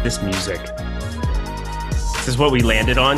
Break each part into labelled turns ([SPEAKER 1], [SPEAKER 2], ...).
[SPEAKER 1] This music. This is what we landed on.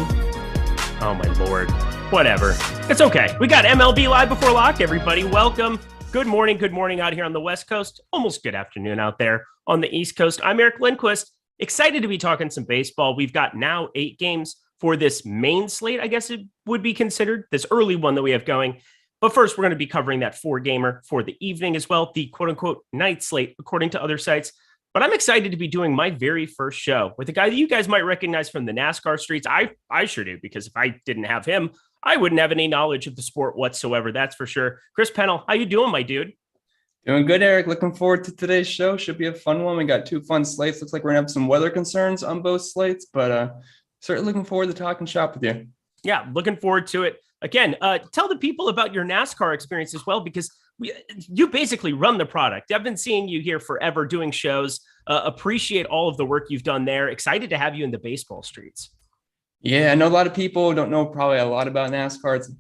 [SPEAKER 1] Oh my Lord. Whatever. It's okay. We got MLB Live Before Lock, everybody. Welcome. Good morning out here on the West Coast. Almost good afternoon out there on the East Coast. I'm Eric Lindquist. Excited to be talking some baseball. We've got now 8 games for this main slate, I guess it would be considered, this early one that we have going. But first, we're going to be covering that 4-gamer for the evening as well, the quote-unquote night slate, according to other sites. But I'm excited to be doing my very first show with a guy that you guys might recognize from the NASCAR streets. I sure do, because if I didn't have him, I wouldn't have any knowledge of the sport whatsoever, that's for sure. Chris Pennell, how you doing, my dude?
[SPEAKER 2] Doing good, Eric. Looking forward to today's show. Should be a fun one. We got 2 fun slates. Looks like we're going to have some weather concerns on both slates, but certainly looking forward to talking shop with you.
[SPEAKER 1] Yeah, looking forward to it. Again, tell the people about your NASCAR experience as well, because you basically run the product. I've been seeing you here forever doing shows. Appreciate all of the work you've done there. Excited to have you in the baseball streets.
[SPEAKER 2] Yeah, I know a lot of people don't know probably a lot about NASCAR. It's a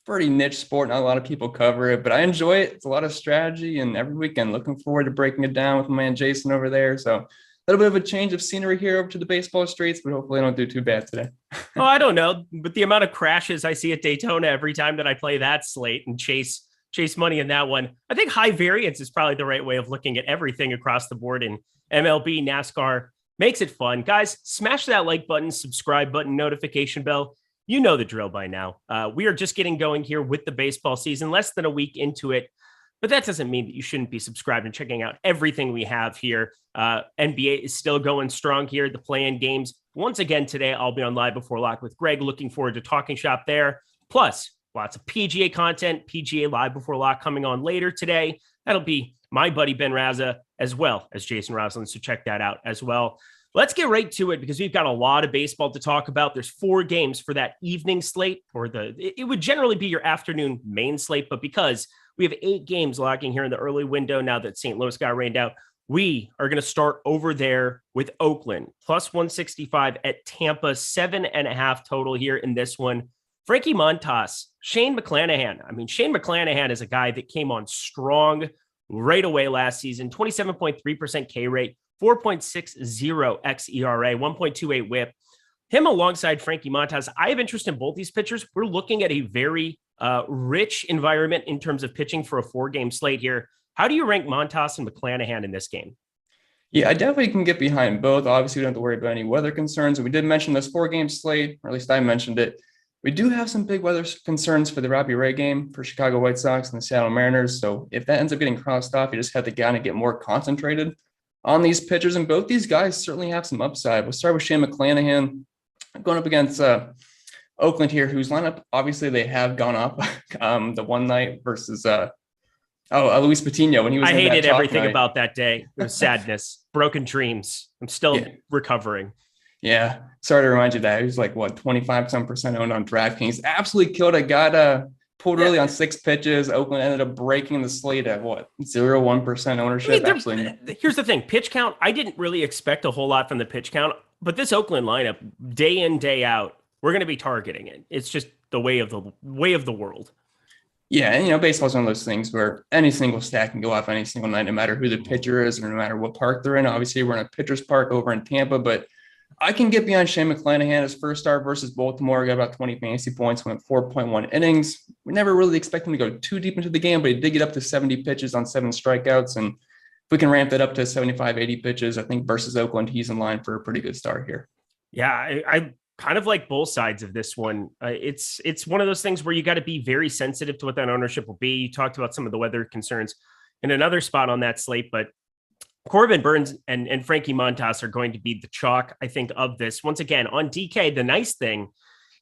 [SPEAKER 2] pretty niche sport. Not a lot of people cover it, but I enjoy it. It's a lot of strategy, and every weekend looking forward to breaking it down with my man Jason over there. So a little bit of a change of scenery here over to the baseball streets, but hopefully I don't do too bad today.
[SPEAKER 1] Oh, I don't know. But the amount of crashes I see at Daytona every time that I play that slate and chase money in that one, I think high variance is probably the right way of looking at everything across the board in MLB. NASCAR makes it fun. Guys, smash that like button, subscribe button, notification bell. You know the drill by now. We are just getting going here with the baseball season, less than a week into it. But that doesn't mean that you shouldn't be subscribed and checking out everything we have here. NBA is still going strong here. The play-in games. Once again, today, I'll be on Live Before Lock with Greg. Looking forward to talking shop there. Plus, lots of PGA content. PGA Live Before Lock coming on later today. That'll be my buddy Ben Raza, as well as Jason Roslin. So check that out as well. Let's get right to it, because we've got a lot of baseball to talk about. There's 4 games for that evening slate, or it would generally be your afternoon main slate, but because we have 8 games locking here in the early window now that St. Louis got rained out, we are going to start over there with Oakland, plus 165 at Tampa, 7.5 total here in this one. Frankie Montas, Shane McClanahan. I mean, Shane McClanahan is a guy that came on strong right away last season, 27.3% K rate, 4.60 xERA, 1.28 whip. Him alongside Frankie Montas. I have interest in both these pitchers. We're looking at a very rich environment in terms of pitching for a 4-game slate here. How do you rank Montas and McClanahan in this game?
[SPEAKER 2] Yeah, I definitely can get behind both. Obviously, we don't have to worry about any weather concerns. And we did mention this 4-game slate, or at least I mentioned it. We do have some big weather concerns for the Robbie Ray game for Chicago White Sox and the Seattle Mariners. So if that ends up getting crossed off, you just have to kind of get more concentrated on these pitchers. And both these guys certainly have some upside. We'll start with Shane McClanahan going up against Oakland here, whose lineup, obviously they have gone up the one night versus Luis Patino when he was.
[SPEAKER 1] I hated everything about that day. It was sadness, broken dreams. I'm still recovering.
[SPEAKER 2] Yeah, sorry to remind you that he was like 25% owned on DraftKings. Absolutely killed it. Got pulled early on 6 pitches. Oakland ended up breaking the slate at 0.1% ownership.
[SPEAKER 1] I mean, here's the thing: pitch count. I didn't really expect a whole lot from the pitch count, but this Oakland lineup, day in, day out, we're going to be targeting it. It's just the way of the world.
[SPEAKER 2] Yeah, and baseball's one of those things where any single stat can go off any single night, no matter who the pitcher is or no matter what park they're in. Obviously, we're in a pitcher's park over in Tampa, but I can get behind Shane McClanahan. His first start versus Baltimore, got about 20 fantasy points, went 4.1 innings. We never really expect him to go too deep into the game, but he did get up to 70 pitches on 7 strikeouts. And if we can ramp that up to 75, 80 pitches, I think versus Oakland, he's in line for a pretty good start here.
[SPEAKER 1] Yeah, I kind of like both sides of this one. It's one of those things where you got to be very sensitive to what that ownership will be. You talked about some of the weather concerns in another spot on that slate, but Corbin Burns and Frankie Montas are going to be the chalk, I think, of this. Once again, on DK, the nice thing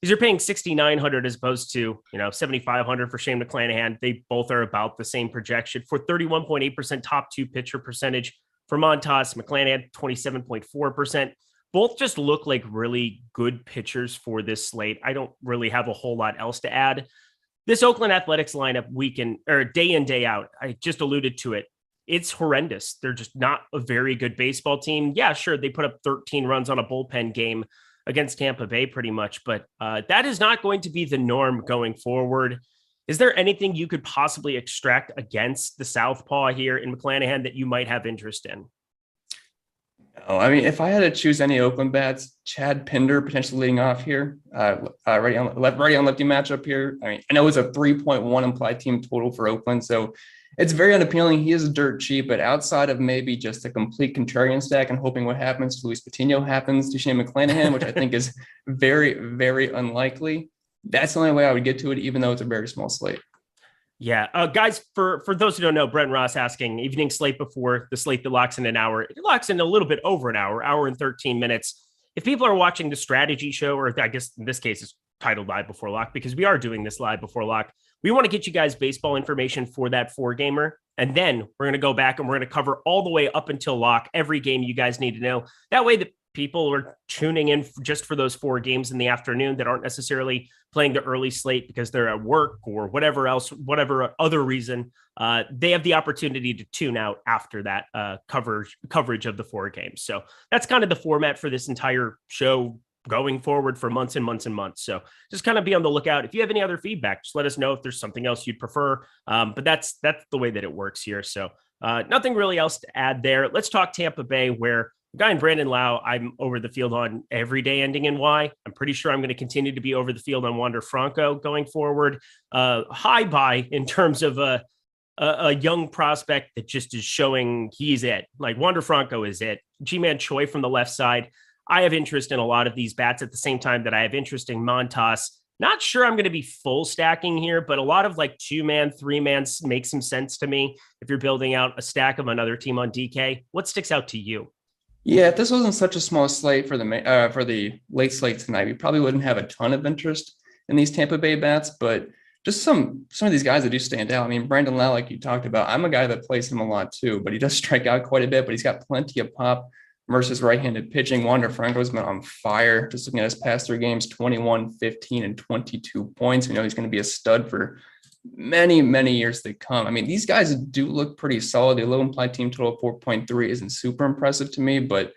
[SPEAKER 1] is you're paying $6,900 as opposed to, $7,500 for Shane McClanahan. They both are about the same projection for 31.8% top 2 pitcher percentage for Montas. McClanahan, 27.4%. Both just look like really good pitchers for this slate. I don't really have a whole lot else to add. This Oakland Athletics lineup day in, day out, I just alluded to it. It's horrendous. They're just not a very good baseball team. Yeah, sure. They put up 13 runs on a bullpen game against Tampa Bay pretty much, but that is not going to be the norm going forward. Is there anything you could possibly extract against the Southpaw here in McClanahan that you might have interest in?
[SPEAKER 2] No, I mean, if I had to choose any Oakland bats, Chad Pinder potentially leading off here, right on lefty matchup here. I mean, I know it's a 3.1 implied team total for Oakland, so it's very unappealing. He is dirt cheap, but outside of maybe just a complete contrarian stack and hoping what happens to Luis Patino happens to Shane McClanahan, which I think is very, very unlikely. That's the only way I would get to it, even though it's a very small slate.
[SPEAKER 1] Yeah. Guys, for those who don't know, Brent Ross asking evening slate before the slate that locks in an hour. It locks in a little bit over an hour and 13 minutes. If people are watching the strategy show, or I guess in this case it's titled Live Before Lock because we are doing this live before lock, we want to get you guys baseball information for that four gamer. And then we're going to go back and we're going to cover all the way up until lock, every game you guys need to know. That way the people are tuning in just for those four games in the afternoon that aren't necessarily playing the early slate because they're at work or whatever else, whatever other reason, they have the opportunity to tune out after that coverage of the four games. So that's kind of the format for this entire show going forward for months and months and months. So just kind of be on the lookout. If you have any other feedback, just let us know if there's something else you'd prefer. But that's the way that it works here. So nothing really else to add there. Let's talk Tampa Bay, where guy in Brandon Lau, I'm over the field on every day ending in Y. I'm pretty sure I'm going to continue to be over the field on Wander Franco going forward. High buy in terms of a young prospect that just is showing he's it. Like Wander Franco is it. G-Man Choi from the left side. I have interest in a lot of these bats at the same time that I have interest in Montas. Not sure I'm going to be full stacking here, but a lot of like 2-man, 3-man makes some sense to me if you're building out a stack of another team on DK. What sticks out to you?
[SPEAKER 2] Yeah, if this wasn't such a small slate for the late slate tonight, we probably wouldn't have a ton of interest in these Tampa Bay bats, but just some of these guys that do stand out. I mean, Brandon Lau, like you talked about, I'm a guy that plays him a lot too, but he does strike out quite a bit, but he's got plenty of pop versus right-handed pitching. Wander Franco's been on fire. Just looking at his past three games, 21, 15, and 22 points. We know he's going to be a stud for many, many years to come. I mean, these guys do look pretty solid. The low implied team total of 4.3 isn't super impressive to me, but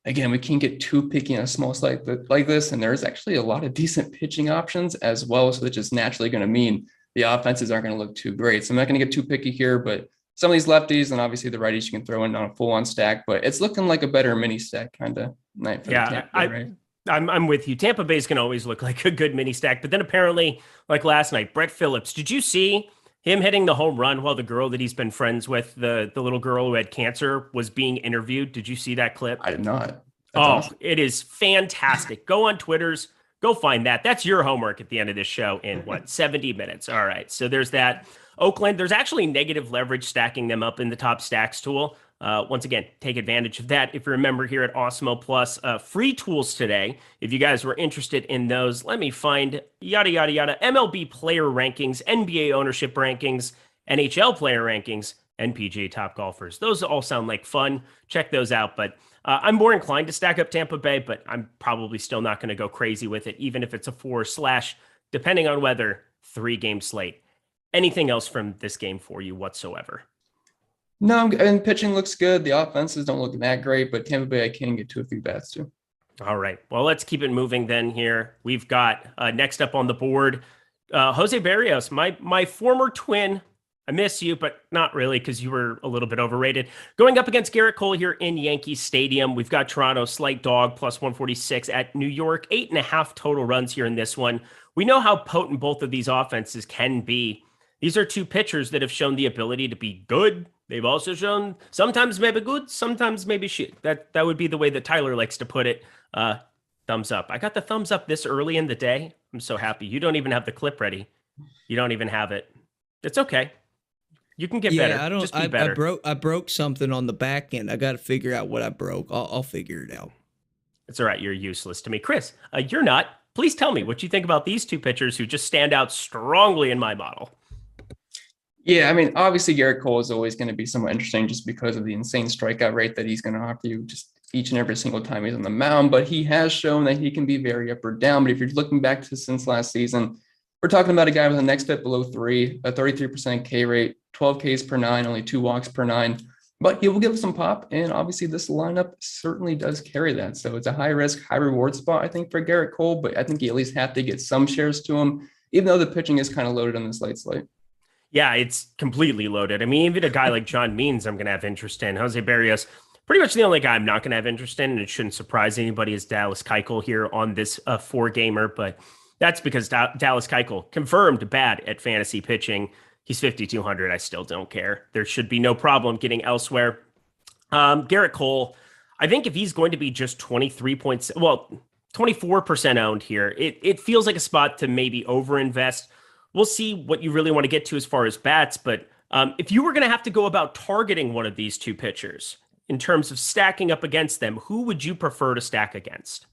[SPEAKER 2] again, we can't get too picky on a small slate like this. And there's actually a lot of decent pitching options as well. So it's just naturally going to mean the offenses aren't going to look too great. So I'm not going to get too picky here, but some of these lefties and obviously the righties you can throw in on a full-on stack, but it's looking like a better mini stack kind of night for the Tampa Bay, right?
[SPEAKER 1] I'm with you. Tampa Bay's can always look like a good mini stack, but then apparently, like last night, Brett Phillips, did you see him hitting the home run while the girl that he's been friends with, the little girl who had cancer, was being interviewed? Did you see that clip?
[SPEAKER 2] I did not. That's
[SPEAKER 1] awesome. It is fantastic. Go on Twitter's, go find that. That's your homework at the end of this show in 70 minutes. All right. So there's that. Oakland, there's actually negative leverage stacking them up in the top stacks tool. Once again, take advantage of that. If you remember here at Awesemo Plus, free tools today. If you guys were interested in those, let me find yada, yada, yada. MLB player rankings, NBA ownership rankings, NHL player rankings, and PGA top golfers. Those all sound like fun. Check those out. But I'm more inclined to stack up Tampa Bay, but I'm probably still not going to go crazy with it, even if it's a 4/ depending on weather, 3-game slate. Anything else from this game for you whatsoever?
[SPEAKER 2] No, and pitching looks good. The offenses don't look that great, but Tampa Bay I can get to a few bats too.
[SPEAKER 1] All right. Well, let's keep it moving then here. We've got next up on the board, Jose Berrios, my former twin. I miss you, but not really because you were a little bit overrated. Going up against Garrett Cole here in Yankee Stadium. We've got Toronto slight dog plus 146 at New York. 8.5 total runs here in this one. We know how potent both of these offenses can be. These are two pitchers that have shown the ability to be good. They've also shown sometimes maybe good, sometimes maybe shit. That would be the way that Tyler likes to put it. Thumbs up. I got the thumbs up this early in the day. I'm so happy. You don't even have the clip ready. You don't even have it. It's okay. You can get better. Just be better.
[SPEAKER 3] I broke something on the back end. I got to figure out what I broke. I'll figure it out.
[SPEAKER 1] It's all right. You're useless to me. Chris, you're not. Please tell me what you think about these two pitchers who just stand out strongly in my model.
[SPEAKER 2] Yeah, I mean, obviously Garrett Cole is always going to be somewhat interesting just because of the insane strikeout rate that he's going to offer you just each and every single time he's on the mound. But he has shown that he can be very up or down. But if you're looking back to since last season, we're talking about a guy with a next fit below 3, a 33% K rate, 12 Ks per 9, only 2 walks per 9. But he will give some pop. And obviously this lineup certainly does carry that. So it's a high risk, high reward spot, I think, for Garrett Cole. But I think you at least have to get some shares to him, even though the pitching is kind of loaded on this late slate.
[SPEAKER 1] Yeah, it's completely loaded. I mean, even a guy like John Means, I'm going to have interest in. Jose Berrios, pretty much the only guy I'm not going to have interest in, and it shouldn't surprise anybody, is Dallas Keuchel here on this 4-gamer. But that's because Dallas Keuchel confirmed bad at fantasy pitching. He's 5,200. I still don't care. There should be no problem getting elsewhere. Garrett Cole, I think if he's going to be just 24% owned here, it feels like a spot to maybe overinvest. we'll see what you really want to get to as far as bats. But if you were going to have to go about targeting one of these two pitchers in terms of stacking up against them, who would you prefer to stack against?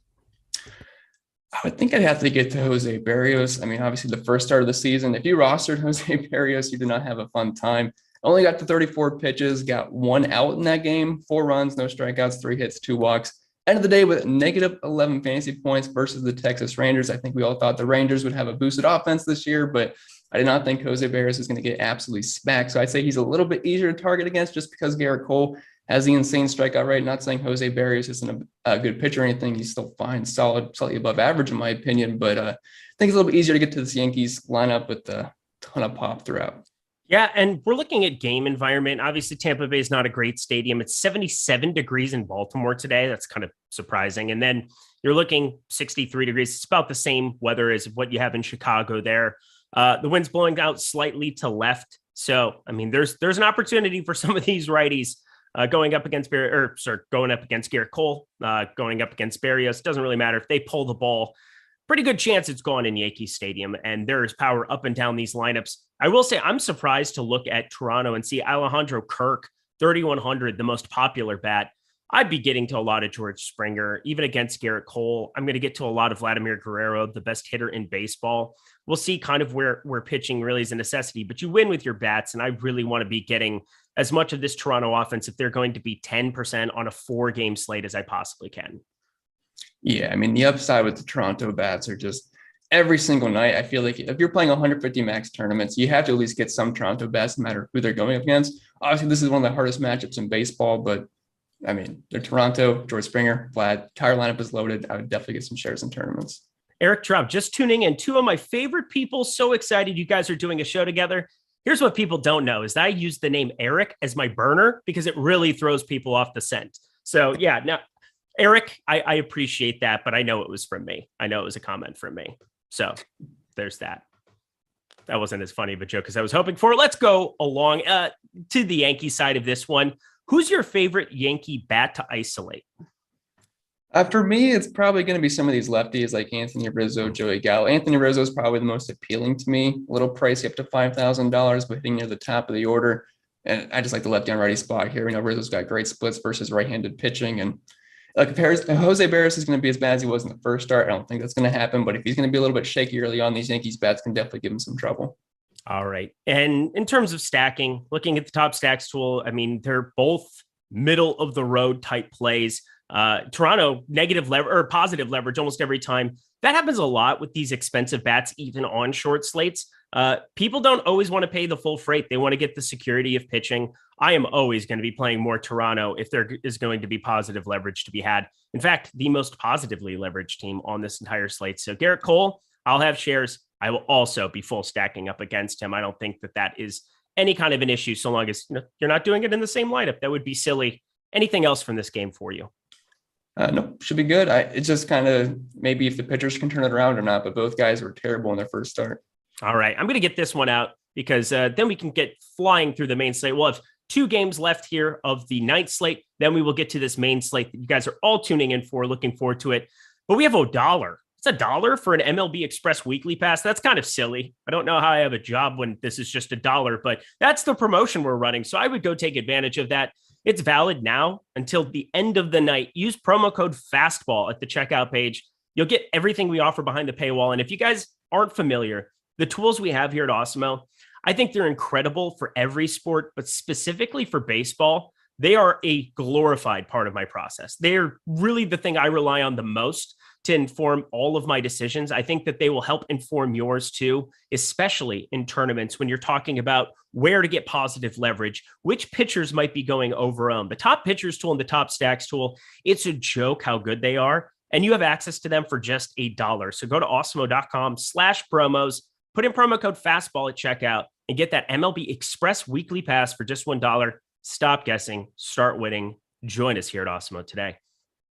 [SPEAKER 2] I would think I'd have to get to Jose Berrios. I mean, obviously the first start of the season, if you rostered Jose Berrios, you did not have a fun time. Only got to 34 pitches, got 1 out in that game, 4 runs, no strikeouts, 3 hits, 2 walks. End of the day with negative 11 fantasy points versus the Texas Rangers. I think we all thought the Rangers would have a boosted offense this year, but I did not think Jose Berrios is going to get absolutely smacked. So I'd say he's a little bit easier to target against just because Garrett Cole has the insane strikeout rate. Not saying Jose Berrios isn't a good pitcher or anything. He's still fine, solid, slightly above average in my opinion. But I think it's a little bit easier to get to this Yankees lineup with a ton of pop throughout.
[SPEAKER 1] Yeah, and we're looking at game environment. Obviously, Tampa Bay is not a great stadium. It's 77 degrees in Baltimore today. That's kind of surprising. And then you're looking 63 degrees. It's about the same weather as what you have in Chicago there. The wind's blowing out slightly to left. So, I mean, there's an opportunity for some of these righties going up against Garrett Cole, going up against Berrios. Doesn't really matter if they pull the ball. Pretty good chance it's gone in Yankee Stadium, and there is power up and down these lineups. I will say I'm surprised to look at Toronto and see Alejandro Kirk, 3,100, the most popular bat. I'd be getting to a lot of George Springer, even against Garrett Cole. I'm going to get to a lot of Vladimir Guerrero, the best hitter in baseball. We'll see kind of where pitching really is a necessity, but you win with your bats, and I really want to be getting as much of this Toronto offense, if they're going to be 10% on a 4-game slate, as I possibly can.
[SPEAKER 2] Yeah, I mean, the upside with the Toronto bats are just every single night. I feel like if you're playing 150 max tournaments, you have to at least get some Toronto bats, no matter who they're going up against. Obviously, this is one of the hardest matchups in baseball, but I mean, they're Toronto, George Springer, Vlad, entire lineup is loaded. I would definitely get some shares in tournaments.
[SPEAKER 1] Eric Traub, just tuning in. 2 of my favorite people. So excited you guys are doing a show together. Here's what people don't know is that I use the name Eric as my burner because it really throws people off the scent. So yeah, now Eric, I appreciate that, but I know it was from me. I know it was a comment from me. So there's that. That wasn't as funny of a joke as I was hoping for. Let's go along to the Yankee side of this one. Who's your favorite Yankee bat to isolate?
[SPEAKER 2] For me, it's probably going to be some of these lefties like Anthony Rizzo, Joey Gallo. Anthony Rizzo is probably the most appealing to me. A little pricey, up to $5,000, but hitting near the top of the order. And I just like the lefty on righty spot here. Rizzo's got great splits versus right-handed pitching. And Jose Berrios is going to be as bad as he was in the first start. I don't think that's going to happen, but if he's going to be a little bit shaky early on, these Yankees bats can definitely give him some trouble.
[SPEAKER 1] All right. And in terms of stacking, looking at the top stacks tool, I mean, they're both middle of the road type plays. Toronto, negative leverage or positive leverage almost every time. That happens a lot with these expensive bats, even on short slates. People don't always want to pay the full freight. They want to get the security of pitching. I am always going to be playing more Toronto if there is going to be positive leverage to be had. In fact, the most positively leveraged team on this entire slate. So Garrett Cole, I'll have shares. I will also be full stacking up against him. I don't think that is any kind of an issue so long as you're not doing it in the same lineup. That would be silly. Anything else from this game for you?
[SPEAKER 2] No, should be good. It's just kind of maybe if the pitchers can turn it around or not, but both guys were terrible in their first start.
[SPEAKER 1] All right. I'm going to get this one out because then we can get flying through the main slate. We'll have 2 games left here of the night slate. Then we will get to this main slate that you guys are all tuning in for, looking forward to it. But we have $1. It's $1 for an MLB Express weekly pass. That's kind of silly. I don't know how I have a job when this is just $1, but that's the promotion we're running. So I would go take advantage of that. It's valid now until the end of the night. Use promo code FASTBALL at the checkout page. You'll get everything we offer behind the paywall. And if you guys aren't familiar, the tools we have here at Awesemo, I think they're incredible for every sport, but specifically for baseball, they are a glorified part of my process. They're really the thing I rely on the most to inform all of my decisions. I think that they will help inform yours too, especially in tournaments when you're talking about where to get positive leverage, which pitchers might be going over the top pitchers tool and the top stacks tool. It's a joke how good they are. And you have access to them for just $1. So go to awesemo.com/promos, put in promo code FASTBALL at checkout and get that MLB Express weekly pass for just $1. Stop guessing, start winning. Join us here at Awesemo today.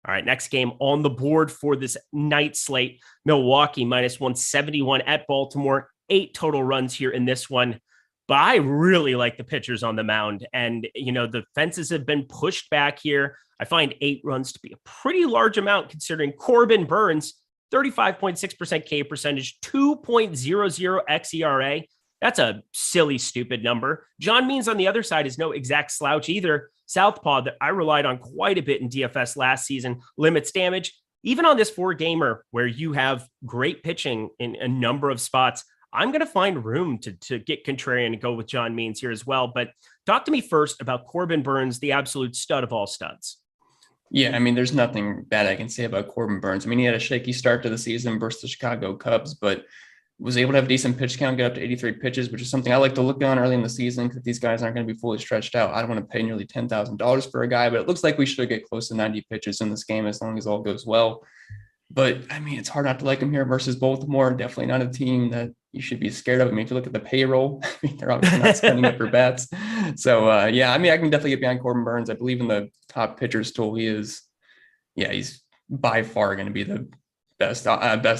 [SPEAKER 1] All right, next game on the board for this night slate, Milwaukee -171 at Baltimore. 8 total runs here in this one. But I really like the pitchers on the mound. And, the fences have been pushed back here. I find 8 runs to be a pretty large amount considering Corbin Burnes, 35.6% K percentage, 2.00 xERA. That's a silly, stupid number. John Means on the other side is no exact slouch either. Southpaw that I relied on quite a bit in DFS last season, limits damage. Even on this 4-gamer where you have great pitching in a number of spots, I'm going to find room to get contrarian and go with John Means here as well. But talk to me first about Corbin Burnes, the absolute stud of all studs.
[SPEAKER 2] Yeah, I mean, there's nothing bad I can say about Corbin Burnes. I mean, he had a shaky start to the season versus the Chicago Cubs, but was able to have a decent pitch count, get up to 83 pitches, which is something I like to look on early in the season because these guys aren't going to be fully stretched out. I don't want to pay nearly $10,000 for a guy, but it looks like we should get close to 90 pitches in this game as long as all goes well. But, I mean, it's hard not to like him here versus Baltimore. Definitely not a team that you should be scared of. I mean, if you look at the payroll, I mean, they're obviously not spending it for bats. So, yeah, I mean, I can definitely get behind Corbin Burnes. I believe in the top pitchers tool. He's by far going to be the best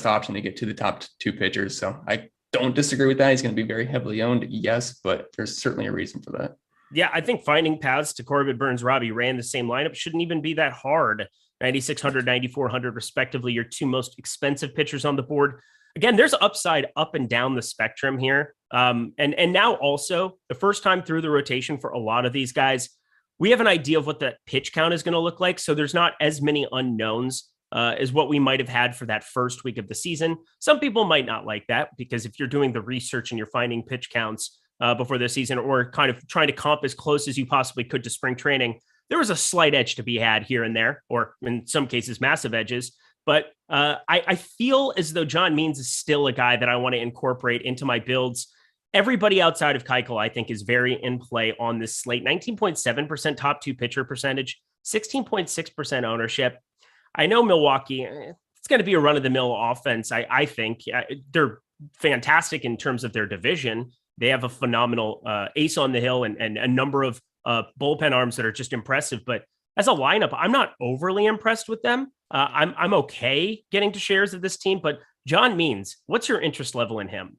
[SPEAKER 2] option to get to the top 2 pitchers. So I don't disagree with that. He's going to be very heavily owned. Yes, but there's certainly a reason for that.
[SPEAKER 1] Yeah, I think finding paths to Corbin Burnes, Robbie Ray in the same lineup shouldn't even be that hard. 9,600, 9,400 respectively, your 2 most expensive pitchers on the board. Again, there's upside up and down the spectrum here. And now also the first time through the rotation for a lot of these guys, we have an idea of what the pitch count is going to look like. So there's not as many unknowns as what we might have had for that first week of the season. Some people might not like that because if you're doing the research and you're finding pitch counts before the season or kind of trying to comp as close as you possibly could to spring training, there was a slight edge to be had here and there, or in some cases, massive edges. But I feel as though John Means is still a guy that I want to incorporate into my builds. Everybody outside of Keuchel, I think, is very in play on this slate. 19.7% top 2 pitcher percentage, 16.6% ownership. I know Milwaukee, it's going to be a run-of-the-mill offense. I think they're fantastic in terms of their division. They have a phenomenal ace on the hill and a number of bullpen arms that are just impressive. But as a lineup, I'm not overly impressed with them. I'm okay getting to shares of this team. But John Means, what's your interest level in him?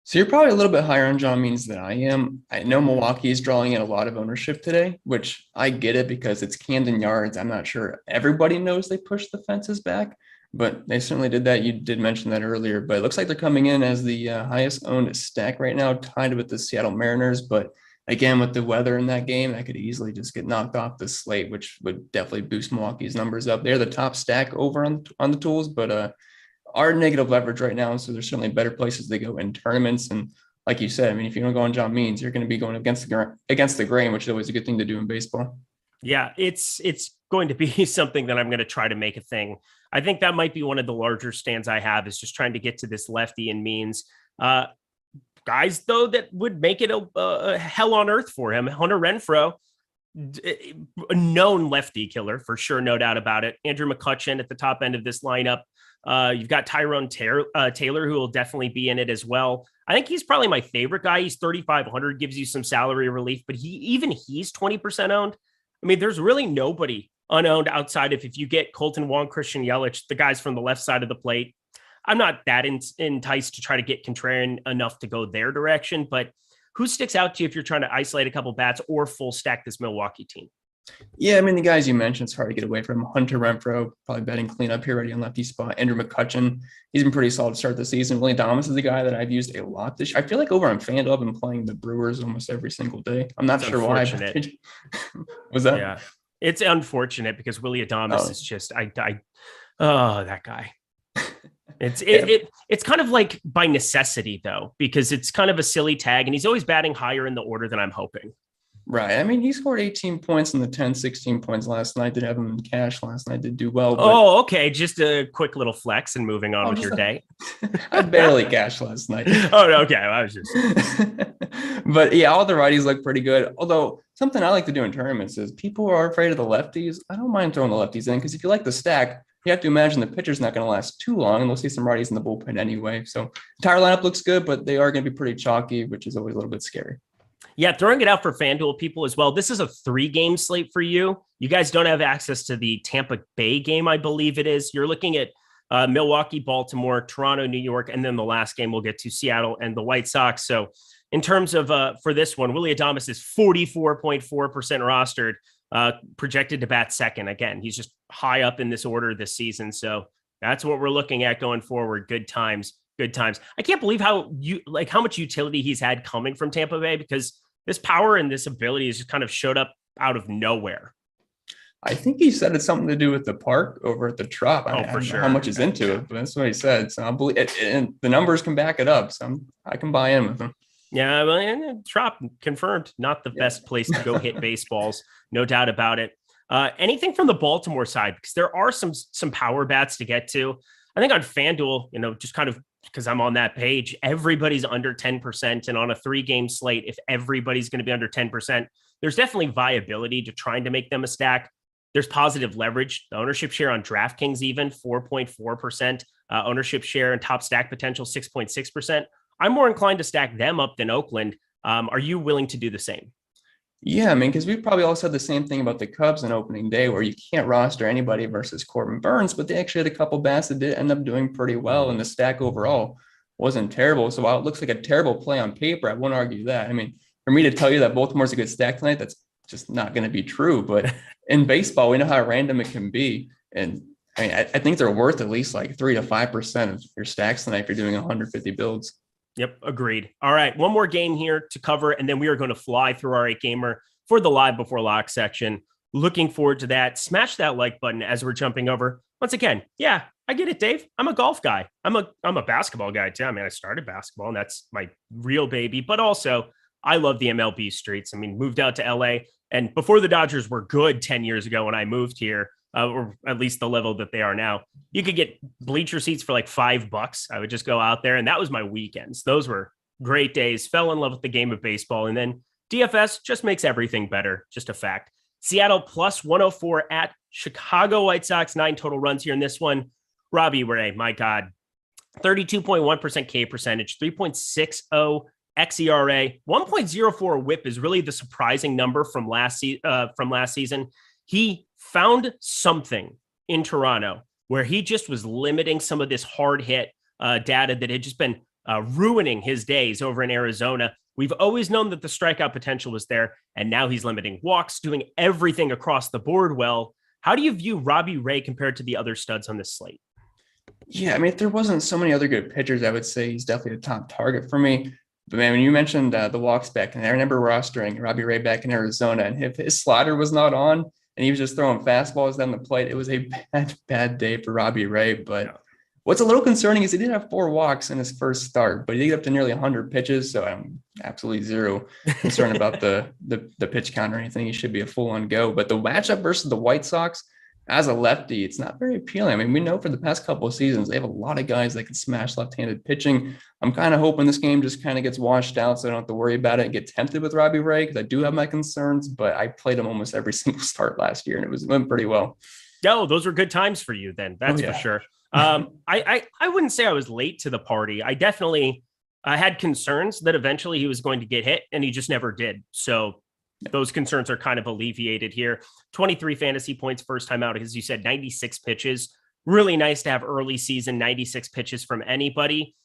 [SPEAKER 2] So you're probably a little bit higher on John Means than I am. I know Milwaukee is drawing in a lot of ownership today, which I get it because it's Camden Yards. I'm not sure everybody knows they pushed the fences back, but they certainly did that. You did mention that earlier, but it looks like they're coming in as the highest owned stack right now, tied with the Seattle Mariners. But again, with the weather in that game, that could easily just get knocked off the slate, which would definitely boost Milwaukee's numbers up. They're the top stack over on the tools, but are negative leverage right now. So there's certainly better places to go in tournaments. And like you said, I mean, if you don't go on John Means, you're going to be going against the grain, which is always a good thing to do in baseball. Yeah,
[SPEAKER 1] it's going to be something that I'm going to try to make a thing. I think that might be one of the larger stands I have is just trying to get to this lefty in Means. Guys, though, that would make it a hell on earth for him. Hunter Renfroe, a known lefty killer for sure, no doubt about it. Andrew McCutchen at the top end of this lineup. You've got Tyrone Taylor, who will definitely be in it as well. I think he's probably my favorite guy. He's 3,500, gives you some salary relief, but he's 20% owned. I mean, there's really nobody unowned outside of if you get Colton Wong, Christian Yelich, the guys from the left side of the plate. I'm not that enticed to try to get contrarian enough to go their direction, but who sticks out to you if you're trying to isolate a couple bats or full stack this Milwaukee team?
[SPEAKER 2] Yeah, I mean, the guys you mentioned, it's hard to get away from. Hunter Renfroe, probably betting cleanup here already on lefty spot. Andrew McCutchen, he's been pretty solid to start the season. Willie Adames is the guy that I've used a lot this year. I feel like over on FanDuel, I've been playing the Brewers almost every single day. I'm not sure why. Was that?
[SPEAKER 1] Yeah, it's unfortunate because Willie Adames is just, that guy. It's kind of like by necessity though, because it's kind of a silly tag and he's always batting higher in the order than I'm hoping.
[SPEAKER 2] Right. I mean, he scored 18 points in the 10, 16 points last night. Did have him in cash last night. Did do well.
[SPEAKER 1] But... okay. Just a quick little flex and moving on with your day.
[SPEAKER 2] I barely cashed last night.
[SPEAKER 1] Okay. I was just.
[SPEAKER 2] But yeah, all the righties look pretty good. Although something I like to do in tournaments is people are afraid of the lefties. I don't mind throwing the lefties in because if you like the stack, you have to imagine the pitcher's not going to last too long and we'll see some righties in the bullpen anyway. So the entire lineup looks good, but they are going to be pretty chalky, which is always a little bit scary.
[SPEAKER 1] Yeah, throwing it out for FanDuel people as well. This is a 3-game slate for you. You guys don't have access to the Tampa Bay game, I believe it is. You're looking at Milwaukee, Baltimore, Toronto, New York, and then the last game we'll get to Seattle and the White Sox. So in terms of for this one, Willie Adames is 44.4% rostered, projected to bat second. Again, he's just high up in this order this season. So That's what we're looking at going forward. Good times, good times. I can't believe how much utility he's had coming from Tampa Bay, because this power and this ability has just kind of showed up out of nowhere.
[SPEAKER 2] I think he said it's something to do with the park over at the Trop. I
[SPEAKER 1] For sure.
[SPEAKER 2] How much is into it, but that's what he said. So I believe it, and the numbers can back it up. So I can buy in with him.
[SPEAKER 1] Yeah, well, and Trop confirmed, not the best place to go hit baseballs, no doubt about it. Anything from the Baltimore side, because there are some power bats to get to. I think on FanDuel, just kind of because I'm on that page, everybody's under 10%. And on a 3-game slate, if everybody's going to be under 10%, there's definitely viability to trying to make them a stack. There's positive leverage. The ownership share on DraftKings, even 4.4%. Ownership share and top stack potential, 6.6%. I'm more inclined to stack them up than Oakland. Are you willing to do the same?
[SPEAKER 2] Yeah, I mean, because we probably all said the same thing about the Cubs on opening day, where you can't roster anybody versus Corbin Burns, but they actually had a couple bats that did end up doing pretty well, and the stack overall wasn't terrible. So while it looks like a terrible play on paper, I won't argue that. I mean, for me to tell you that Baltimore's a good stack tonight, that's just not going to be true. But in baseball, we know how random it can be. And I mean, I think they're worth at least like 3 to 5% of your stacks tonight if you're doing 150 builds.
[SPEAKER 1] Yep, agreed. All right, one more game here to cover, and then we are going to fly through our 8-gamer for the live before lock section. Looking forward to that. Smash that like button as we're jumping over. Once again, yeah, I get it, Dave. I'm a golf guy. I'm a basketball guy too. I mean, I started basketball, and that's my real baby. But also, I love the MLB streets. I mean, moved out to LA, and before the Dodgers were good 10 years ago when I moved here, or at least the level that they are now, you could get bleacher seats for like $5. I would just go out there, and that was my weekends. Those were great days. Fell in love with the game of baseball, and then DFS just makes everything better. Just a fact. Seattle plus 104 at Chicago White Sox. 9 total runs here in this one. Robbie Ray, my God, 32.1% K percentage, 3.60 xERA, 1.04 WHIP is really the surprising number from last season. He found something in Toronto where he just was limiting some of this hard hit data that had just been ruining his days over in Arizona. We've always known that the strikeout potential was there, and now he's limiting walks, doing everything across the board well. How do you view Robbie Ray compared to the other studs on this slate?
[SPEAKER 2] Yeah, I mean, if there wasn't so many other good pitchers, I would say he's definitely a top target for me. But man, when you mentioned the walks back, and I remember rostering Robbie Ray back in Arizona, and if his slider was not on and he was just throwing fastballs down the plate, it was a bad day for Robbie Ray. But what's a little concerning is he did have 4 walks in his first start, but he did up to nearly 100 pitches. So I'm absolutely zero concerned about the pitch count or anything. He should be a full-on go. But the matchup versus the White Sox, as a lefty, it's not very appealing. I mean, we know for the past couple of seasons, they have a lot of guys that can smash left-handed pitching. I'm kind of hoping this game just kind of gets washed out so I don't have to worry about it and get tempted with Robbie Ray, because I do have my concerns, but I played him almost every single start last year, and it went pretty well.
[SPEAKER 1] No, those were good times for you then. That's for sure. I wouldn't say I was late to the party. I definitely had concerns that eventually he was going to get hit, and he just never did. So those concerns are kind of alleviated here. 23 fantasy points first time out, as you said, 96 pitches. Really nice to have early season 96 pitches from anybody.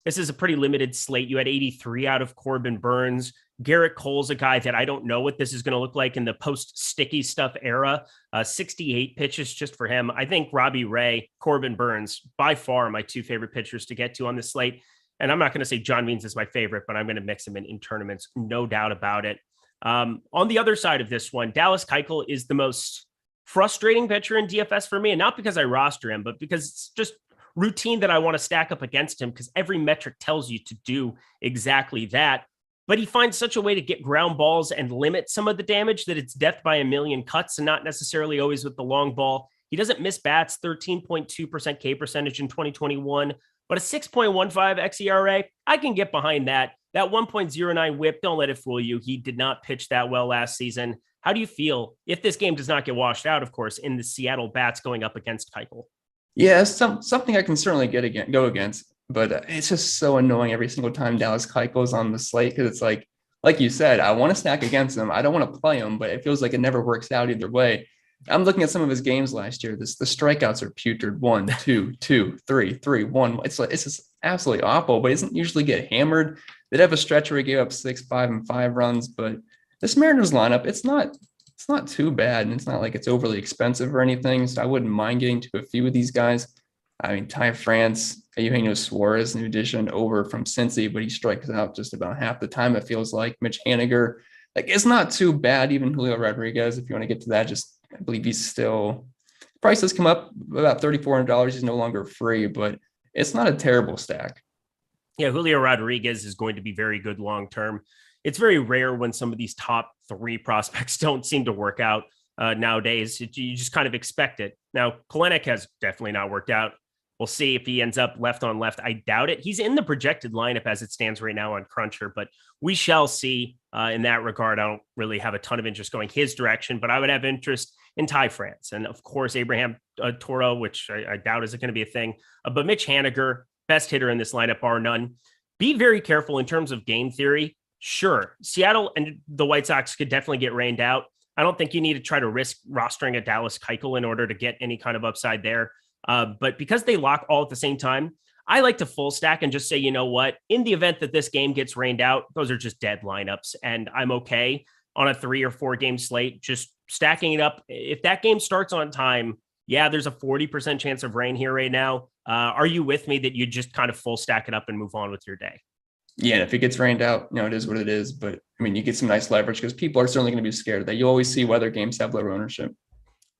[SPEAKER 1] This is a pretty limited slate. You had 83 out of Corbin Burns. Garrett Cole's a guy that I don't know what this is going to look like in the post-sticky stuff era. 68 pitches just for him. I think Robbie Ray, Corbin Burns, by far my 2 favorite pitchers to get to on this slate. And I'm not going to say John Means is my favorite, but I'm going to mix him in tournaments, no doubt about it. On the other side of this one, Dallas Keuchel is the most frustrating pitcher in DFS for me, and not because I roster him, but because it's just routine that I want to stack up against him, because every metric tells you to do exactly that. But he finds such a way to get ground balls and limit some of the damage that it's death by a million cuts, and not necessarily always with the long ball. He doesn't miss bats, 13.2% K percentage in 2021, but a 6.15 xERA. I can get behind that. That 1.09 whip, don't let it fool you. He did not pitch that well last season. How do you feel if this game does not get washed out, of course, in the Seattle bats going up against Keuchel?
[SPEAKER 2] Yeah, something I can certainly go against, but it's just so annoying every single time Dallas Keuchel is on the slate, because it's like you said, I want to stack against him. I don't want to play him, but it feels like it never works out either way. I'm looking at some of his games last year. The strikeouts are putrid. 1, 2, 2, 3, 3, 1. It's just absolutely awful, but he doesn't usually get hammered. They'd have a stretch where he gave up 6, 5, and 5 runs, but this Mariners lineup, it's not too bad, and it's not like it's overly expensive or anything. So I wouldn't mind getting to a few of these guys. I mean, Ty France, Eugenio Suarez, in addition, over from Cincy, but he strikes out just about half the time, it feels like. Mitch Haniger, like, it's not too bad. Even Julio Rodriguez, if you want to get to that, I believe he's still, price has come up about $3,400. He's no longer free, but it's not a terrible stack.
[SPEAKER 1] Yeah, Julio Rodriguez is going to be very good long-term. It's very rare when some of these top 3 prospects don't seem to work out nowadays. You just kind of expect it. Now, Kelenic has definitely not worked out. We'll see if he ends up left on left. I doubt it. He's in the projected lineup as it stands right now on Cruncher, but we shall see in that regard. I don't really have a ton of interest going his direction, but I would have interest in Ty France. And of course, Abraham Toro, which I doubt is going to be a thing. But Mitch Haniger, best hitter in this lineup, bar none. Be very careful in terms of game theory. Sure, Seattle and the White Sox could definitely get rained out. I don't think you need to try to risk rostering a Dallas Keuchel in order to get any kind of upside there. But because they lock all at the same time, I like to full stack and just say, you know what, in the event that this game gets rained out, those are just dead lineups. And I'm okay on a 3 or 4 game slate, just stacking it up. If that game starts on time, yeah, there's a 40% chance of rain here right now. Are you with me that you just kind of full stack it up and move on with your day?
[SPEAKER 2] Yeah, and if it gets rained out, it is what it is. But I mean, you get some nice leverage because people are certainly going to be scared of that. You always see weather games have lower ownership.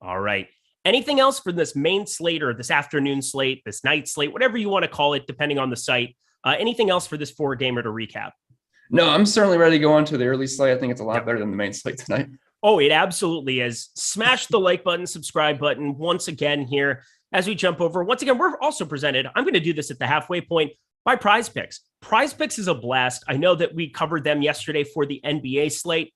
[SPEAKER 1] All right. Anything else for this main slate or this afternoon slate, this night slate, whatever you want to call it, depending on the site? Anything else for this 4-gamer to recap?
[SPEAKER 2] No, I'm certainly ready to go on to the early slate. I think it's a lot better than the main slate tonight.
[SPEAKER 1] Oh, it absolutely is. Smash the like button, subscribe button once again here as we jump over. Once again, we're also presented, I'm going to do this at the halfway point, by PrizePicks. PrizePicks is a blast. I know that we covered them yesterday for the NBA slate.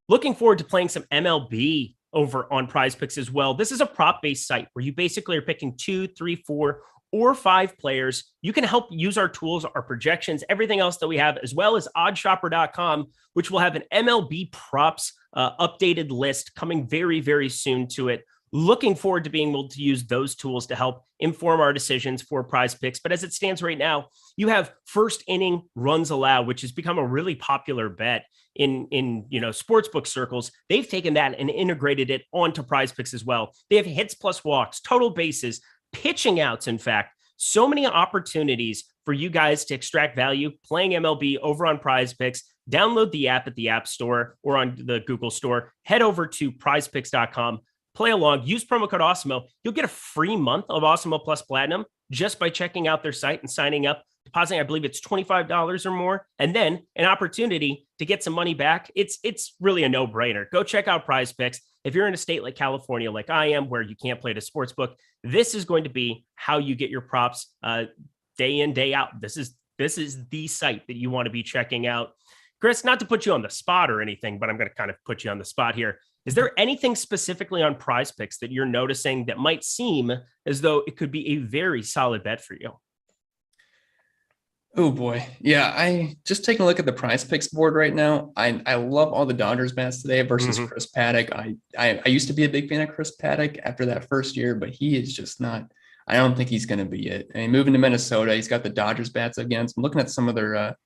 [SPEAKER 1] Looking forward to playing some MLB over on PrizePicks as well. This is a prop-based site where you basically are picking 2, 3, 4, or 5 players. You can help use our tools, our projections, everything else that we have, as well as oddshopper.com, which will have an MLB props updated list coming very, very soon to it. Looking forward to being able to use those tools to help inform our decisions for PrizePicks. But as it stands right now, you have first inning runs allowed, which has become a really popular bet in sportsbook circles. They've taken that and integrated it onto PrizePicks as well. They have hits plus walks, total bases, pitching outs. In fact, so many opportunities for you guys to extract value playing MLB over on PrizePicks. Download the app at the App Store or on the Google Store. Head over to prizepicks.com. Play along, use promo code Awesemo. You'll get a free month of Awesemo Plus Platinum just by checking out their site and signing up, depositing, I believe it's $25 or more, and then an opportunity to get some money back. It's really a no-brainer. Go check out PrizePicks. If you're in a state like California, like I am, where you can't play the sports book, this is going to be how you get your props day in, day out. This is the site that you want to be checking out. Chris, not to put you on the spot or anything, but I'm going to kind of put you on the spot here. Is there anything specifically on PrizePicks that you're noticing that might seem as though it could be a very solid bet for you?
[SPEAKER 2] Oh boy. Yeah. I just taking a look at the PrizePicks board right now. I love all the Dodgers bats today versus Chris Paddock. I used to be a big fan of Chris Paddock after that first year, but he is just not, I don't think he's going to be it. I mean, moving to Minnesota, he's got the Dodgers bats against. I'm looking at some of their,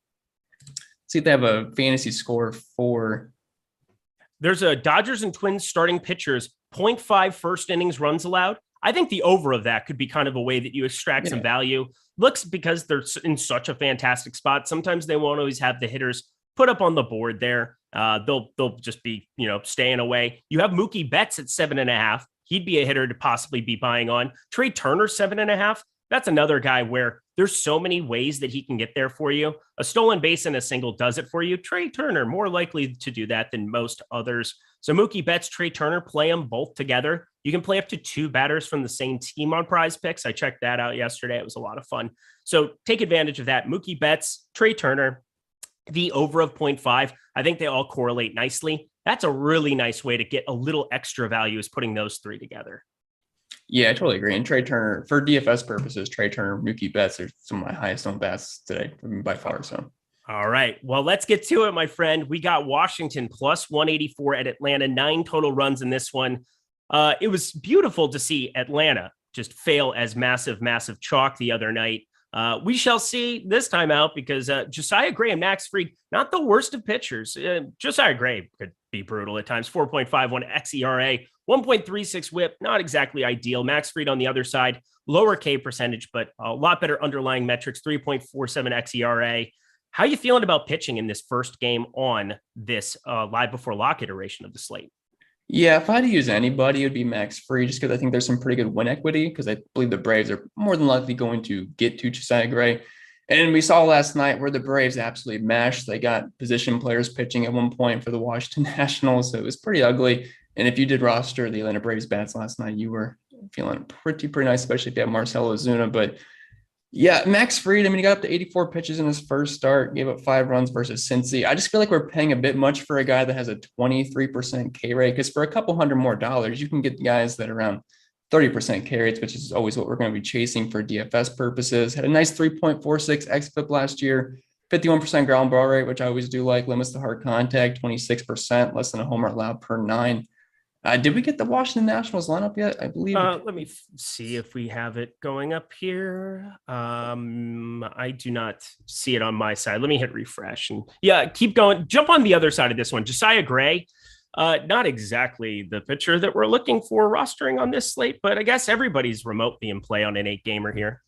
[SPEAKER 2] see if they have a fantasy score for.
[SPEAKER 1] There's a Dodgers and Twins starting pitchers, 0.5 first innings runs allowed. I think the over of that could be kind of a way that you extract some value. Looks, because they're in such a fantastic spot, sometimes they won't always have the hitters put up on the board there. They'll just be, staying away. You have Mookie Betts at 7.5. He'd be a hitter to possibly be buying on. Trey Turner, 7.5. That's another guy where there's so many ways that he can get there for you. A stolen base and a single does it for you. Trey Turner, more likely to do that than most others. So Mookie Betts, Trey Turner, play them both together. You can play up to 2 batters from the same team on PrizePicks. I checked that out yesterday. It was a lot of fun. So take advantage of that. Mookie Betts, Trey Turner, the over of 0.5. I think they all correlate nicely. That's a really nice way to get a little extra value, is putting those 3 together.
[SPEAKER 2] Yeah, I totally agree. And Trey Turner, for DFS purposes, Trey Turner, Mookie Betts are some of my highest owned bats today by far. So,
[SPEAKER 1] all right, well, let's get to it, my friend. We got Washington plus 184 at Atlanta, 9 total runs in this one. It was beautiful to see Atlanta just fail as massive chalk the other night. We shall see this time out, because Josiah Gray and Max Fried, not the worst of pitchers. Josiah Gray could be brutal at times. 4.51 xERA, 1.36 whip, not exactly ideal. Max Fried on the other side, lower K percentage, but a lot better underlying metrics, 3.47 xERA. How are you feeling about pitching in this first game on this live before lock iteration of the slate?
[SPEAKER 2] Yeah, if I had to use anybody, it would be Max Fried, just because I think there's some pretty good win equity, because I believe the Braves are more than likely going to get to Josiah Gray. And we saw last night where the Braves absolutely mashed. They got position players pitching at one point for the Washington Nationals, so it was pretty ugly. And if you did roster the Atlanta Braves bats last night, you were feeling pretty nice, especially if you have Marcell Ozuna. But yeah, Max Fried, I mean, he got up to 84 pitches in his first start, gave up 5 runs versus Cincy. I just feel like we're paying a bit much for a guy that has a 23% K rate, because for a couple $100 more, you can get guys that are around 30% K rates, which is always what we're going to be chasing for DFS purposes. Had a nice 3.46 xFIP last year, 51% ground ball rate, which I always do like, limits to hard contact, 26%, less than a homer allowed per 9. Did we get the Washington Nationals lineup yet? I believe.
[SPEAKER 1] Let me see if we have it going up here. I do not see it on my side. Let me hit refresh and keep going. Jump on the other side of this one. Josiah Gray, not exactly the pitcher that we're looking for rostering on this slate, but I guess everybody's remotely in play on an 8-gamer here.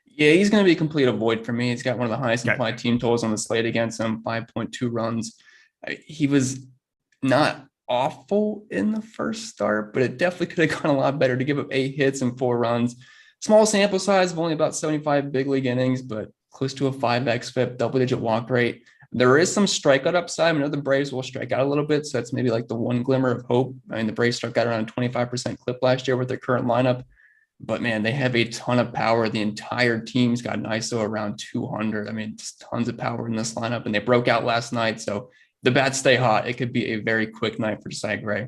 [SPEAKER 2] Yeah, he's going to be a complete avoid for me. He's got one of the highest implied team totals on the slate against him, 5.2 runs. He was not awful in the first start, but it definitely could have gone a lot better to give up 8 hits and 4 runs. Small sample size of only about 75 big league innings, but close to a 5 xFIP, double-digit walk rate. There is some strikeout upside. I know the Braves will strike out a little bit, so that's maybe like the one glimmer of hope. I mean, the Braves struck out around 25% clip last year with their current lineup, but man, they have a ton of power. The entire team's got an ISO around 200. I mean, just tons of power in this lineup, and they broke out last night, so the bats stay hot. It could be a very quick night for Josiah Gray.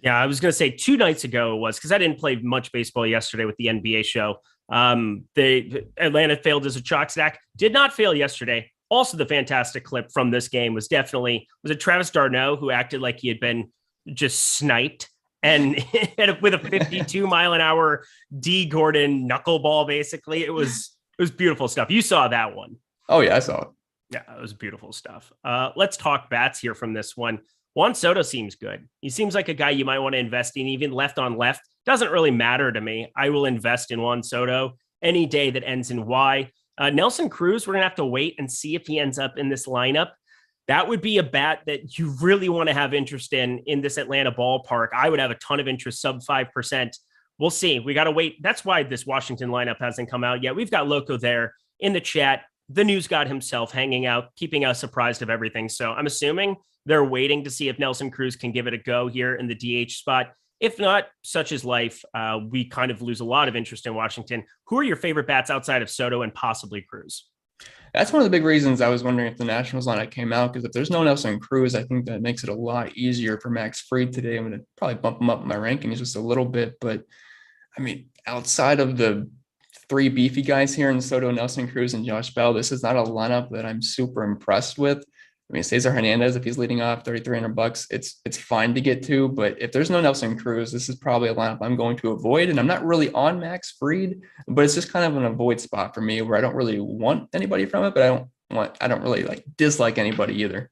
[SPEAKER 1] Yeah, I was going to say 2 nights ago it was, because I didn't play much baseball yesterday with the NBA show. Atlanta failed as a chalk stack. Did not fail yesterday. Also, the fantastic clip from this game was it Travis d'Arnaud, who acted like he had been just sniped and with a 52 mile an hour D Gordon knuckleball. Basically, it was beautiful stuff. You saw that one.
[SPEAKER 2] Oh yeah, I saw it.
[SPEAKER 1] Yeah, it was beautiful stuff. Let's talk bats here from this one. Juan Soto seems good. He seems like a guy you might want to invest in, even left on left. Doesn't really matter to me. I will invest in Juan Soto any day that ends in Y. Nelson Cruz, we're going to have to wait and see if he ends up in this lineup. That would be a bat that you really want to have interest in this Atlanta ballpark. I would have a ton of interest, sub 5%. We'll see. We got to wait. That's why this Washington lineup hasn't come out yet. We've got Loco there in the chat, the news god himself, hanging out, keeping us apprised of everything. So I'm assuming they're waiting to see if Nelson Cruz can give it a go here in the DH spot. If not, such is life. We kind of lose a lot of interest in Washington. Who are your favorite bats outside of Soto and possibly Cruz?
[SPEAKER 2] That's one of the big reasons I was wondering if the Nationals lineup came out, because if there's no Nelson Cruz, I think that makes it a lot easier for Max Fried today. I'm going to probably bump him up in my rankings just a little bit. But, I mean, outside of the 3 beefy guys here in Soto, Nelson Cruz, and Josh Bell, this is not a lineup that I'm super impressed with. I mean, Cesar Hernandez, if he's leading off $3,300, it's fine to get to. But if there's no Nelson Cruz, this is probably a lineup I'm going to avoid. And I'm not really on Max Fried, but it's just kind of an avoid spot for me where I don't really want anybody from it, but I don't really dislike anybody either.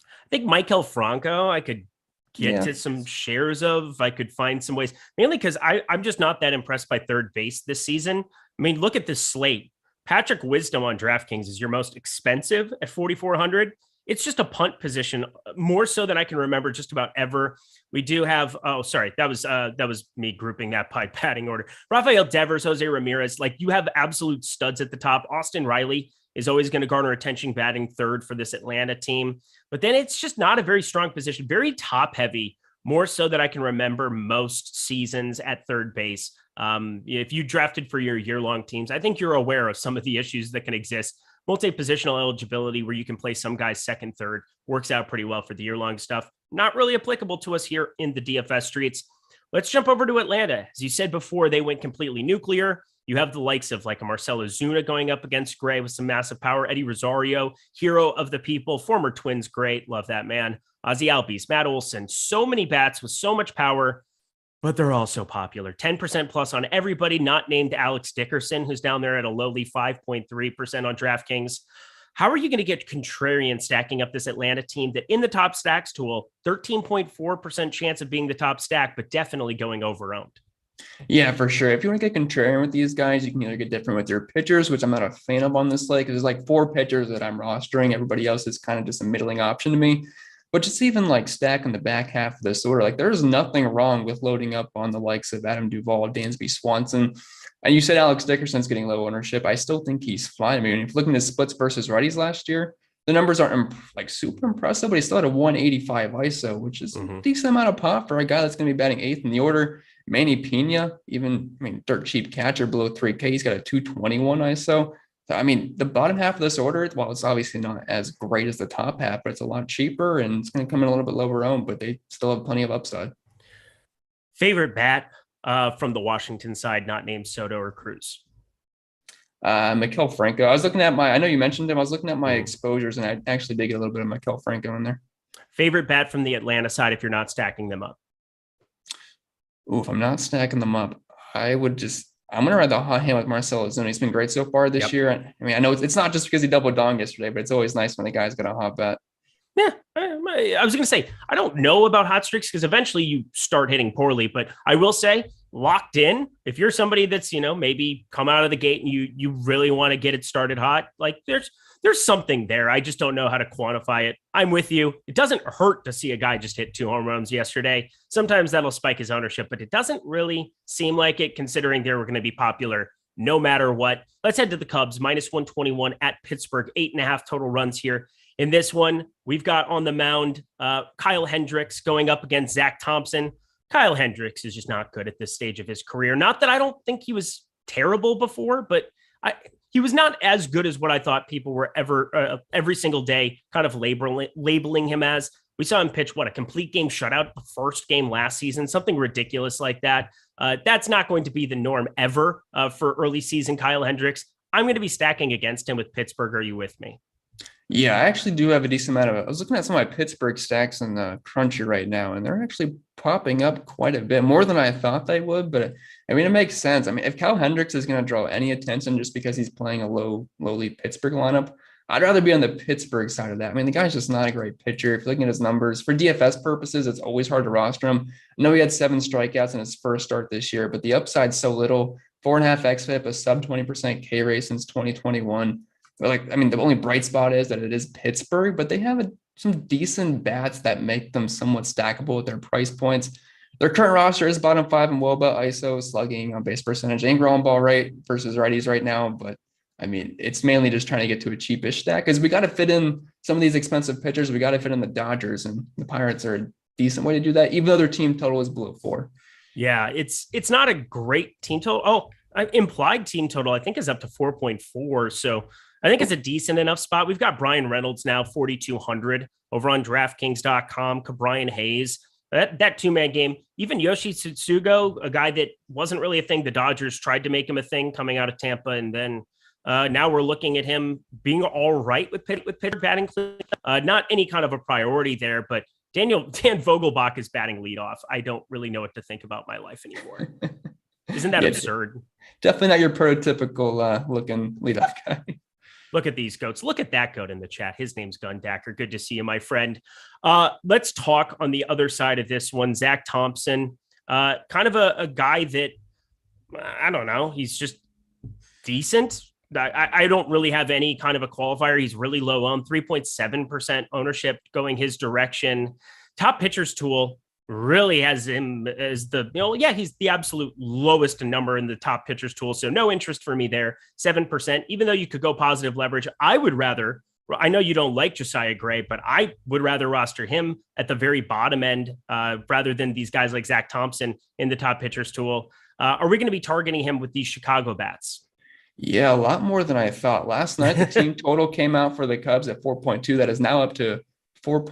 [SPEAKER 1] I think Maikel Franco, I could get to some shares of. I could find some ways, mainly because I'm just not that impressed by third base this season. I mean, look at this slate. Patrick Wisdom on DraftKings is your most expensive at 4,400. It's just a punt position, more so than I can remember just about ever. We do have, that was me grouping that by batting order. Rafael Devers, Jose Ramirez, you have absolute studs at the top. Austin Riley is always going to garner attention batting third for this Atlanta team. But then it's just not a very strong position, very top heavy, more so that I can remember most seasons at third base. If you drafted for your year-long teams, I think you're aware of some of the issues that can exist. Multi-positional eligibility, where you can play some guys second, third, works out pretty well for the year-long stuff. Not really applicable to us here in the DFS streets. Let's jump over to Atlanta. As you said before, they went completely nuclear. You have the likes of a Marcell Ozuna going up against Gray with some massive power. Eddie Rosario, hero of the people, former Twins great. Love that man. Ozzie Albies, Matt Olson, so many bats with so much power, but they're all so popular. 10% plus on everybody not named Alex Dickerson, who's down there at a lowly 5.3% on DraftKings. How are you going to get contrarian stacking up this Atlanta team that in the top stacks tool, 13.4% chance of being the top stack, but definitely going over owned?
[SPEAKER 2] Yeah, for sure. If you want to get contrarian with these guys, you can either get different with your pitchers, which I'm not a fan of on this slate, because there's like 4 pitchers that I'm rostering. Everybody else is kind of just a middling option to me. But just even like stacking the back half of this order, like there's nothing wrong with loading up on the likes of Adam Duvall, Dansby Swanson. And you said Alex Dickerson's getting low ownership. I still think he's fine. I mean, if you're looking at splits versus righties last year, the numbers aren't like super impressive, but he still had a 185 ISO, which is a decent amount of pop for a guy that's going to be batting 8th in the order. Manny Pena, dirt cheap catcher below 3K. He's got a 221 ISO. So, I mean, the bottom half of this order, while it's obviously not as great as the top half, but it's a lot cheaper and it's going to come in a little bit lower owned, but they still have plenty of upside.
[SPEAKER 1] Favorite bat from the Washington side, not named Soto or Cruz?
[SPEAKER 2] Maikel Franco. I know you mentioned him. I was looking at my exposures and I actually did get a little bit of Maikel Franco in there.
[SPEAKER 1] Favorite bat from the Atlanta side if you're not stacking them up?
[SPEAKER 2] If I'm not stacking them up, I'm going to ride the hot hand with Marcell Ozuna. He's been great so far this year. I mean, I know it's not just because he doubled down yesterday, but it's always nice when the guy's got a hot bat.
[SPEAKER 1] Yeah, I was going to say, I don't know about hot streaks because eventually you start hitting poorly, but I will say locked in. If you're somebody that's, maybe come out of the gate and you really want to get it started hot, like there's something there. I just don't know how to quantify it. I'm with you. It doesn't hurt to see a guy just hit 2 home runs yesterday. Sometimes that'll spike his ownership, but it doesn't really seem like it considering they were going to be popular no matter what. Let's head to the Cubs, -121 at Pittsburgh, 8.5 total runs here. In this one, we've got on the mound Kyle Hendricks going up against Zach Thompson. Kyle Hendricks is just not good at this stage of his career. Not that I don't think he was terrible before, but he was not as good as what I thought people were ever every single day kind of labeling him as. We saw him pitch, a complete game shutout the first game last season, something ridiculous like that. That's not going to be the norm ever for early season Kyle Hendricks. I'm going to be stacking against him with Pittsburgh. Are you with me?
[SPEAKER 2] Yeah, I actually do have a decent amount of it. I was looking at some of my Pittsburgh stacks in the Crunchy right now, and they're actually popping up quite a bit more than I thought they would. But I mean, it makes sense. I mean, if Kyle Hendricks is going to draw any attention just because he's playing a lowly Pittsburgh lineup, I'd rather be on the Pittsburgh side of that. I mean, the guy's just not a great pitcher. If you're looking at his numbers for DFS purposes, it's always hard to roster him. I know he had 7 strikeouts in his first start this year, but the upside's so little. 4.5 xFIP, a sub 20% K rate since 2021. The only bright spot is that it is Pittsburgh, but they have some decent bats that make them somewhat stackable with their price points. Their current roster is bottom 5 in WOBA, ISO, slugging, on base percentage, and ground ball rate versus righties right now. But I mean, it's mainly just trying to get to a cheapish stack because we got to fit in some of these expensive pitchers. We got to fit in the Dodgers, and the Pirates are a decent way to do that, even though their team total is below 4.
[SPEAKER 1] Yeah, it's not a great team total. Implied team total, I think, is up to 4.4. So I think it's a decent enough spot. We've got Brian Reynolds now, 4,200 over on DraftKings.com. Brian Hayes, that two-man game. Even Yoshi Tsutsugo, a guy that wasn't really a thing. The Dodgers tried to make him a thing coming out of Tampa, and then now we're looking at him being all right with pitcher batting. Not any kind of a priority there, but Dan Vogelbach is batting leadoff. I don't really know what to think about my life anymore. Isn't that absurd?
[SPEAKER 2] Definitely not your prototypical looking leadoff guy.
[SPEAKER 1] Look at these goats. Look at that goat in the chat. His name's Gundacker. Good to see you, my friend. Let's talk on the other side of this one. Zach Thompson, kind of a guy that, I don't know, he's just decent. I don't really have any kind of a qualifier. He's really low on 3.7% ownership going his direction. Top pitchers tool really has him as he's the absolute lowest number in the top pitchers tool. So no interest for me there. 7%, even though you could go positive leverage. I know you don't like Josiah Gray, but I would rather roster him at the very bottom end rather than these guys like Zach Thompson in the top pitchers tool. Are we going to be targeting him with these Chicago bats?
[SPEAKER 2] Yeah, a lot more than I thought. Last night, the team total came out for the Cubs at 4.2. That is now up to about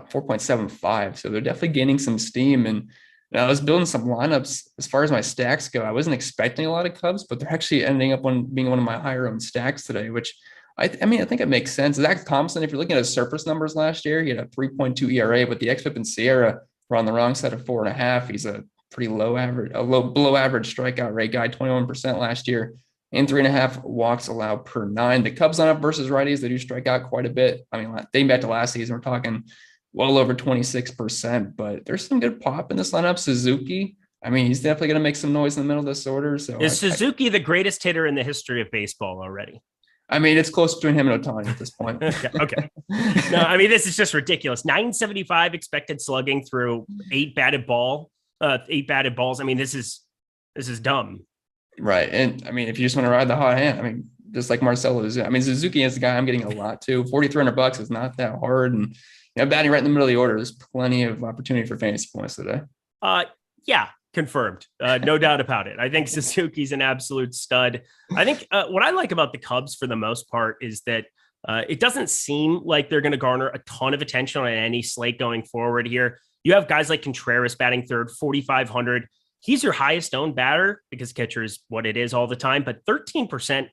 [SPEAKER 2] 4.75. So they're definitely gaining some steam. And I was building some lineups as far as my stacks go. I wasn't expecting a lot of Cubs, but they're actually ending up being one of my higher owned stacks today, which I think it makes sense. Zach Thompson, if you're looking at his surface numbers last year, he had a 3.2 ERA, but the xFIP and Sierra were on the wrong side of 4.5. He's a pretty below average strikeout rate guy, 21% last year. And 3.5 walks allowed per 9. The Cubs lineup versus righties, they do strike out quite a bit. I mean, dating back to last season, we're talking well over 26%, but there's some good pop in this lineup. Suzuki, I mean, he's definitely going to make some noise in the middle of this order. So
[SPEAKER 1] is Suzuki the greatest hitter in the history of baseball already?
[SPEAKER 2] I mean, it's close between him and Ohtani at this point.
[SPEAKER 1] Okay. No, I mean, this is just ridiculous. 975 expected slugging through 8 batted balls. I mean, this is dumb.
[SPEAKER 2] Right. And I mean, if you just want to ride the hot hand, I mean, just like Marcelo is, I mean, Suzuki is the guy I'm getting a lot too. $4,300 is not that hard. And batting right in the middle of the order, there's plenty of opportunity for fantasy points today.
[SPEAKER 1] Yeah, confirmed. No doubt about it. I think Suzuki's an absolute stud. I think what I like about the Cubs for the most part is that it doesn't seem like they're going to garner a ton of attention on any slate going forward here. You have guys like Contreras batting third, 4,500. He's your highest owned batter because catcher is what it is all the time, but 13%.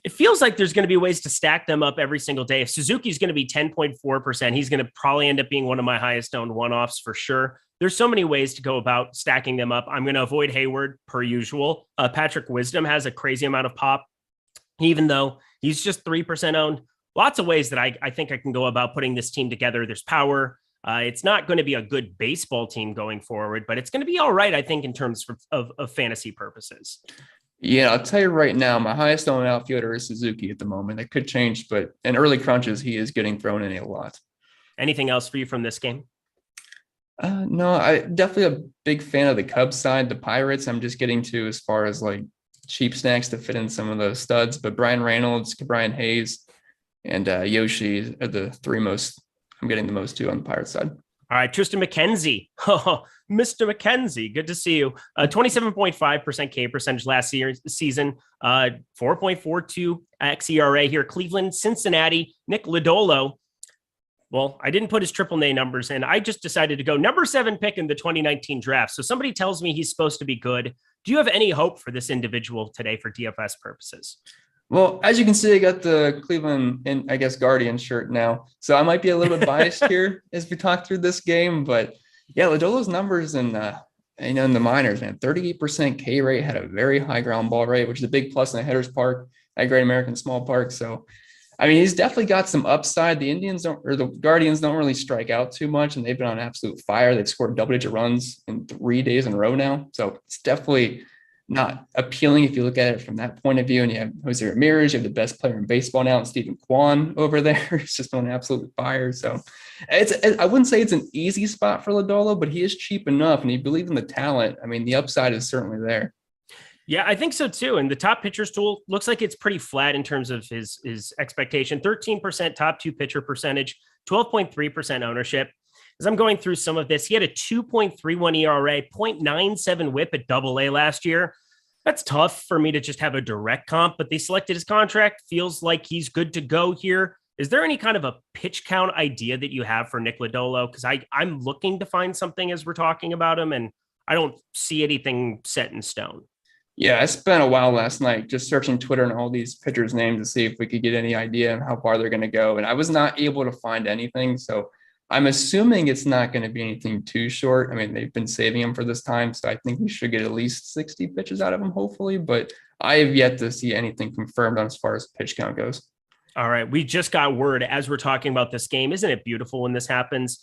[SPEAKER 1] It feels like there's going to be ways to stack them up every single day. If Suzuki's going to be 10.4%, he's going to probably end up being one of my highest owned one-offs for sure. There's so many ways to go about stacking them up. I'm going to avoid Hayward per usual. Patrick Wisdom has a crazy amount of pop, even though he's just 3% owned. Lots of ways that I think I can go about putting this team together. There's power. It's not going to be a good baseball team going forward, but it's going to be all right, I think, in terms of fantasy purposes.
[SPEAKER 2] Yeah, I'll tell you right now, my highest owned outfielder is Suzuki at the moment. It could change, but in early crunches, he is getting thrown in a lot.
[SPEAKER 1] Anything else for you from this game?
[SPEAKER 2] No, I definitely a big fan of the Cubs side. The Pirates, I'm just getting to as far as like cheap snacks to fit in some of the studs, but Brian Reynolds, Brian Hayes, and Yoshi are the three most I'm getting the most to on the Pirates side.
[SPEAKER 1] All right, Tristan McKenzie. Mr. McKenzie, good to see you. 27.5% K percentage last season, 4.42 xERA here. Cleveland, Cincinnati, Nick Lodolo. Well, I didn't put his triple A numbers in. I just decided to go number 7 pick in the 2019 draft. So somebody tells me he's supposed to be good. Do you have any hope for this individual today for DFS purposes?
[SPEAKER 2] Well, as you can see, I got the Cleveland and I guess Guardian shirt now. So I might be a little bit biased here as we talk through this game, but yeah, Lodolo's numbers in the minors, man, 38% K rate, had a very high ground ball rate, which is a big plus in the hitter's park at Great American Small Park. So, I mean, he's definitely got some upside. The Guardians don't really strike out too much, and they've been on absolute fire. They've scored double-digit runs in 3 days in a row now. So it's definitely not appealing if you look at it from that point of view. And you have Jose Ramirez, you have the best player in baseball now, and Stephen Kwan over there. It's just on absolute fire. So I wouldn't say it's an easy spot for Lodolo, but he is cheap enough, and you believe in the talent. I mean, the upside is certainly there.
[SPEAKER 1] Yeah, I think so too. And the top pitchers tool looks like it's pretty flat in terms of his expectation. 13% top 2 pitcher percentage, 12.3% ownership. As I'm going through some of this, he had a 2.31 ERA, 0.97 whip at AA last year. That's tough for me to just have a direct comp, but they selected his contract. Feels like he's good to go here. Is there any kind of a pitch count idea that you have for Nick Lodolo? Because I'm looking to find something as we're talking about him, and I don't see anything set in stone.
[SPEAKER 2] Yeah, I spent a while last night just searching Twitter and all these pitchers' names to see if we could get any idea of how far they're going to go. And I was not able to find anything. So I'm assuming it's not going to be anything too short. I mean, they've been saving him for this time, so I think we should get at least 60 pitches out of him, hopefully. But I have yet to see anything confirmed on as far as pitch count goes.
[SPEAKER 1] All right. We just got word as we're talking about this game. Isn't it beautiful when this happens?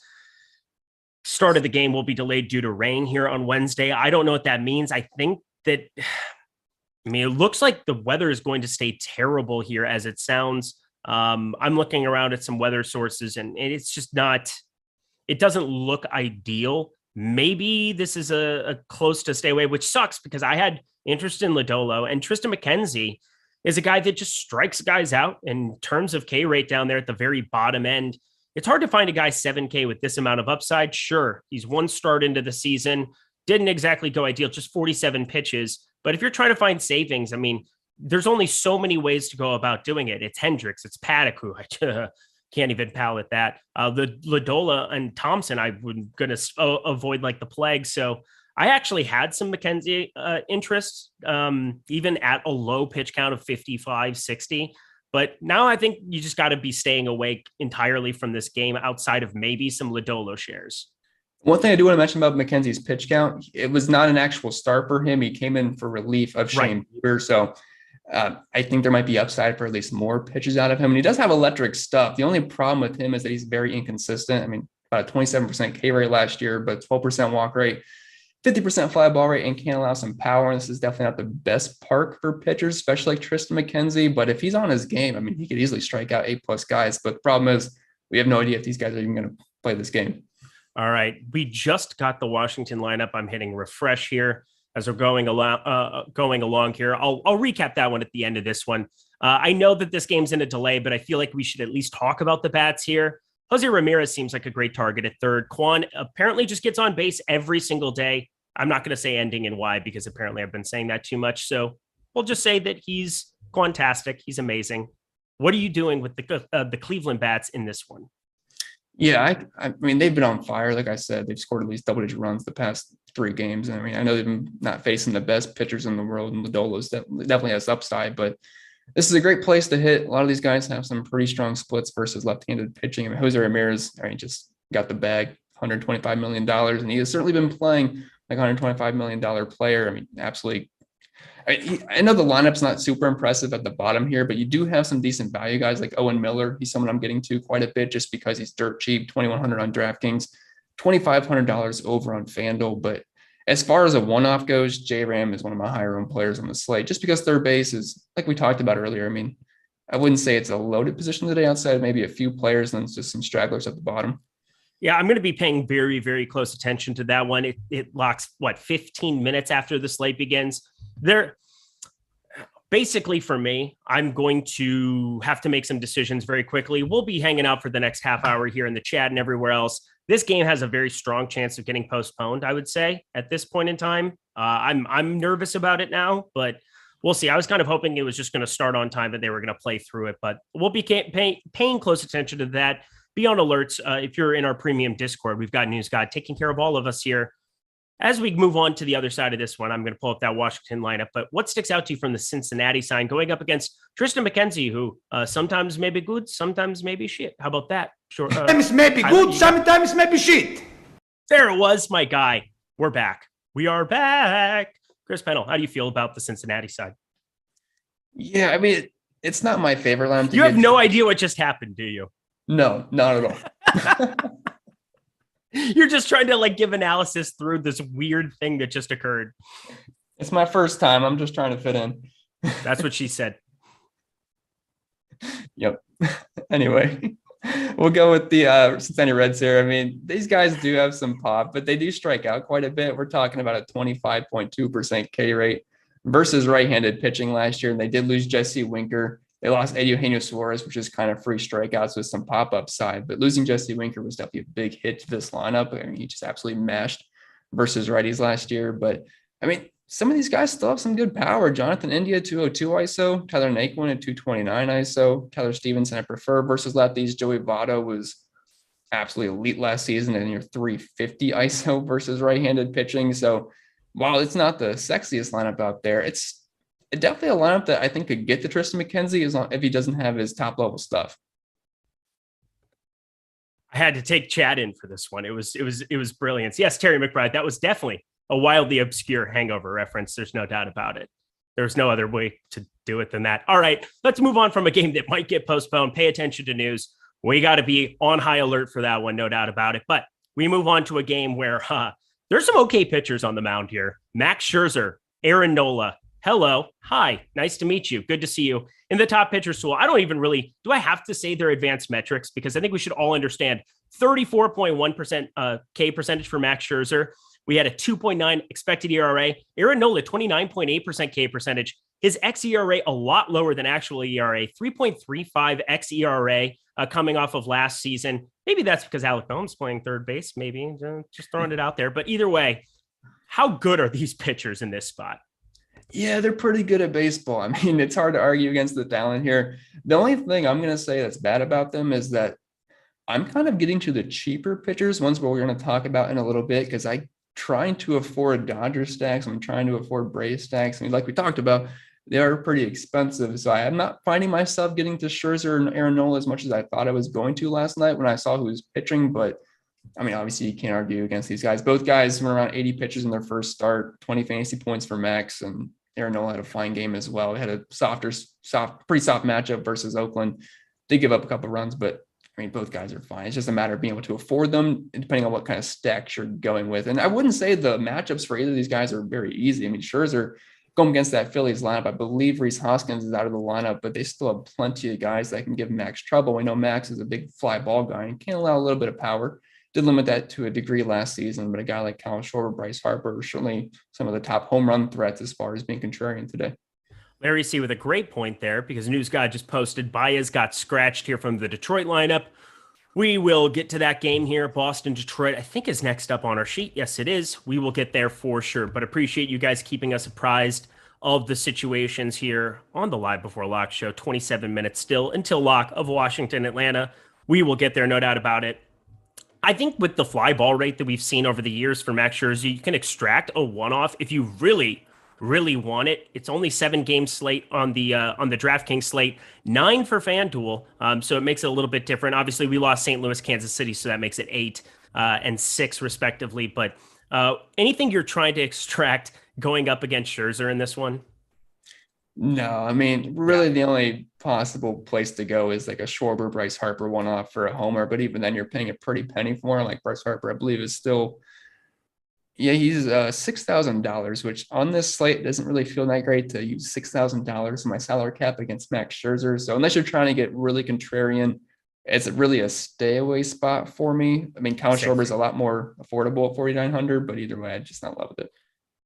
[SPEAKER 1] Start of the game will be delayed due to rain here on Wednesday. I don't know what that means. I think that, I mean, it looks like the weather is going to stay terrible here as it sounds. I'm looking around at some weather sources and it's just not, it doesn't look ideal. Maybe this is a close to stay away, which sucks because I had interest in Lodolo, and Tristan McKenzie is a guy that just strikes guys out in terms of K rate down there at the very bottom end. It's hard to find a guy 7K with this amount of upside. Sure, he's 1 start into the season. Didn't exactly go ideal, just 47 pitches. But if you're trying to find savings, I mean, there's only so many ways to go about doing it. It's Hendricks, it's Paddock, who I can't even palate that. The Lodolo and Thompson, I would going to avoid like the plague. So I actually had some McKenzie interest, even at a low pitch count of 55, 60. But now I think you just got to be staying awake entirely from this game outside of maybe some Lodolo shares.
[SPEAKER 2] One thing I do want to mention about McKenzie's pitch count, it was not an actual start for him. He came in for relief of Shane Bieber. So I think there might be upside for at least more pitches out of him. And he does have electric stuff. The only problem with him is that he's very inconsistent. I mean, about a 27% K rate last year, but 12% walk rate. 50% fly ball rate and can allow some power. And this is definitely not the best park for pitchers, especially like Tristan McKenzie. But if he's on his game, I mean, he could easily strike out 8+ guys. But the problem is we have no idea if these guys are even going to play this game.
[SPEAKER 1] All right. We just got the Washington lineup. I'm hitting refresh here as we're going along here. I'll recap that one at the end of this one. I know that this game's in a delay, but I feel like we should at least talk about the bats here. Jose Ramirez seems like a great target at third. Kwan apparently just gets on base every single day. I'm not going to say ending in Y because apparently I've been saying that too much. So we'll just say that he's Kwantastic. He's amazing. What are you doing with the Cleveland bats in this one?
[SPEAKER 2] Yeah, I mean, they've been on fire. Like I said, they've scored at least double-digit runs the past 3 games. I mean, I know they've been not facing the best pitchers in the world, and Lodolo definitely has upside, but this is a great place to hit. A lot of these guys have some pretty strong splits versus left-handed pitching. I mean, Jose Ramirez, just got the bag, $125 million, and he has certainly been playing like $125 million player. I mean, absolutely. I know the lineup's not super impressive at the bottom here, but you do have some decent value guys like Owen Miller. He's someone I'm getting to quite a bit just because he's dirt cheap, $2,100 on DraftKings, $2,500 over on FanDuel. But as far as a one-off goes, J-Ram is one of my higher-owned players on the slate, just because third base is, like we talked about earlier. I mean, I wouldn't say it's a loaded position today outside of maybe a few players, and then just some stragglers at the bottom.
[SPEAKER 1] Yeah, I'm going to be paying very, very close attention to that one. It locks, 15 minutes after the slate begins. Basically, for me, I'm going to have to make some decisions very quickly. We'll be hanging out for the next half hour here in the chat and everywhere else. This game has a very strong chance of getting postponed, I would say, at this point in time. I'm nervous about it now, but we'll see. I was kind of hoping it was just going to start on time, but they were going to play through it. But we'll be paying close attention to that. Be on alerts. If you're in our premium Discord, we've got News God taking care of all of us here. As we move on to the other side of this one, I'm going to pull up that Washington lineup. But what sticks out to you from the Cincinnati side going up against Tristan McKenzie, who sometimes may be good, sometimes may be shit? How about that? Sure.
[SPEAKER 4] Sometimes may be good, sometimes may be shit.
[SPEAKER 1] There it was, my guy. We're back. We are back. Chris Pennell, how do you feel about the Cincinnati side?
[SPEAKER 2] Yeah, I mean, it's not my favorite lineup.
[SPEAKER 1] You have no idea what just happened, do you?
[SPEAKER 2] No, not at all.
[SPEAKER 1] You're just trying to give analysis through this weird thing that just occurred.
[SPEAKER 2] It's my first time. I'm just trying to fit in.
[SPEAKER 1] That's what she said.
[SPEAKER 2] Yep. Anyway, we'll go with the Cincinnati Reds here. I mean, these guys do have some pop, but they do strike out quite a bit. We're talking about a 25.2% K rate versus right-handed pitching last year, and they did lose Jesse Winker. They lost Eugenio Suarez, which is kind of free strikeouts with some pop-up side. But losing Jesse Winker was definitely a big hit to this lineup. I mean, he just absolutely mashed versus righties last year. But, I mean, some of these guys still have some good power. Jonathan India, 202 ISO. Tyler Naquin at 229 ISO. Tyler Stevenson, I prefer versus lefties. Joey Votto was absolutely elite last season and your 350 ISO versus right-handed pitching. So, while it's not the sexiest lineup out there, it's definitely a lineup that I think could get to Tristan McKenzie if he doesn't have his top level stuff.
[SPEAKER 1] I had to take Chad in for this one. It was brilliant. Yes, Terry McBride. That was definitely a wildly obscure Hangover reference. There's no doubt about it. There's no other way to do it than that. All right, let's move on from a game that might get postponed. Pay attention to news. We got to be on high alert for that one, no doubt about it. But we move on to a game where there's some okay pitchers on the mound here. Max Scherzer, Aaron Nola. Hello. Hi. Nice to meet you. Good to see you. In the top pitchers tool, I don't even really, do I have to say their advanced metrics? Because I think we should all understand 34.1% K percentage for Max Scherzer. We had a 2.9 expected ERA. Aaron Nola, 29.8% K percentage. His xERA a lot lower than actual ERA, 3.35 xERA coming off of last season. Maybe that's because Alec Boehm's playing third base. Maybe just throwing it out there. But either way, how good are these pitchers in this spot?
[SPEAKER 2] Yeah, they're pretty good at baseball. I mean, it's hard to argue against the talent here. The only thing I'm going to say that's bad about them is that I'm kind of getting to the cheaper pitchers, ones we're going to talk about in a little bit, because I'm trying to afford Dodger stacks. I'm trying to afford Braves stacks. I mean, like we talked about, they are pretty expensive. So I am not finding myself getting to Scherzer and Aaron Nola as much as I thought I was going to last night when I saw who was pitching. But I mean, obviously you can't argue against these guys. Both guys were around 80 pitches in their first start, 20 fantasy points for Max, and Aaron Nola had a fine game as well. He had a pretty soft matchup versus Oakland. Did give up a couple runs, but I mean, both guys are fine. It's just a matter of being able to afford them, depending on what kind of stacks you're going with. And I wouldn't say the matchups for either of these guys are very easy. I mean, Scherzer going against that Phillies lineup, I believe Rhys Hoskins is out of the lineup, but they still have plenty of guys that can give Max trouble. We know Max is a big fly ball guy and can allow a little bit of power. Did limit that to a degree last season, but a guy like Kyle Schwarber, Bryce Harper are certainly some of the top home run threats as far as being contrarian today.
[SPEAKER 1] Larry C with a great point there, because News Guy just posted Baez got scratched here from the Detroit lineup. We will get to that game here. Boston, Detroit, I think is next up on our sheet. Yes, it is. We will get there for sure, but appreciate you guys keeping us apprised of the situations here on the Live Before Lock show. 27 minutes still until lock of Washington, Atlanta. We will get there, no doubt about it. I think with the fly ball rate that we've seen over the years for Max Scherzer, you can extract a one-off if you really want it. It's only 7 game slate on the DraftKings slate, 9 for FanDuel. So it makes it a little bit different. Obviously, we lost St. Louis, Kansas City, so that makes it 8 and 6 respectively. But anything you're trying to extract going up against Scherzer in this one?
[SPEAKER 2] No, I mean, really the only possible place to go is like a Schwarber, Bryce Harper one-off for a homer. But even then, you're paying a pretty penny for him. Like Bryce Harper, I believe, is still, he's $6,000, which on this slate doesn't really feel that great to use $6,000 in my salary cap against Max Scherzer. So unless you're trying to get really contrarian, it's really a stay away spot for me. I mean, Kyle Schwarber is a lot more affordable at 4,900, but either way, I just not love it.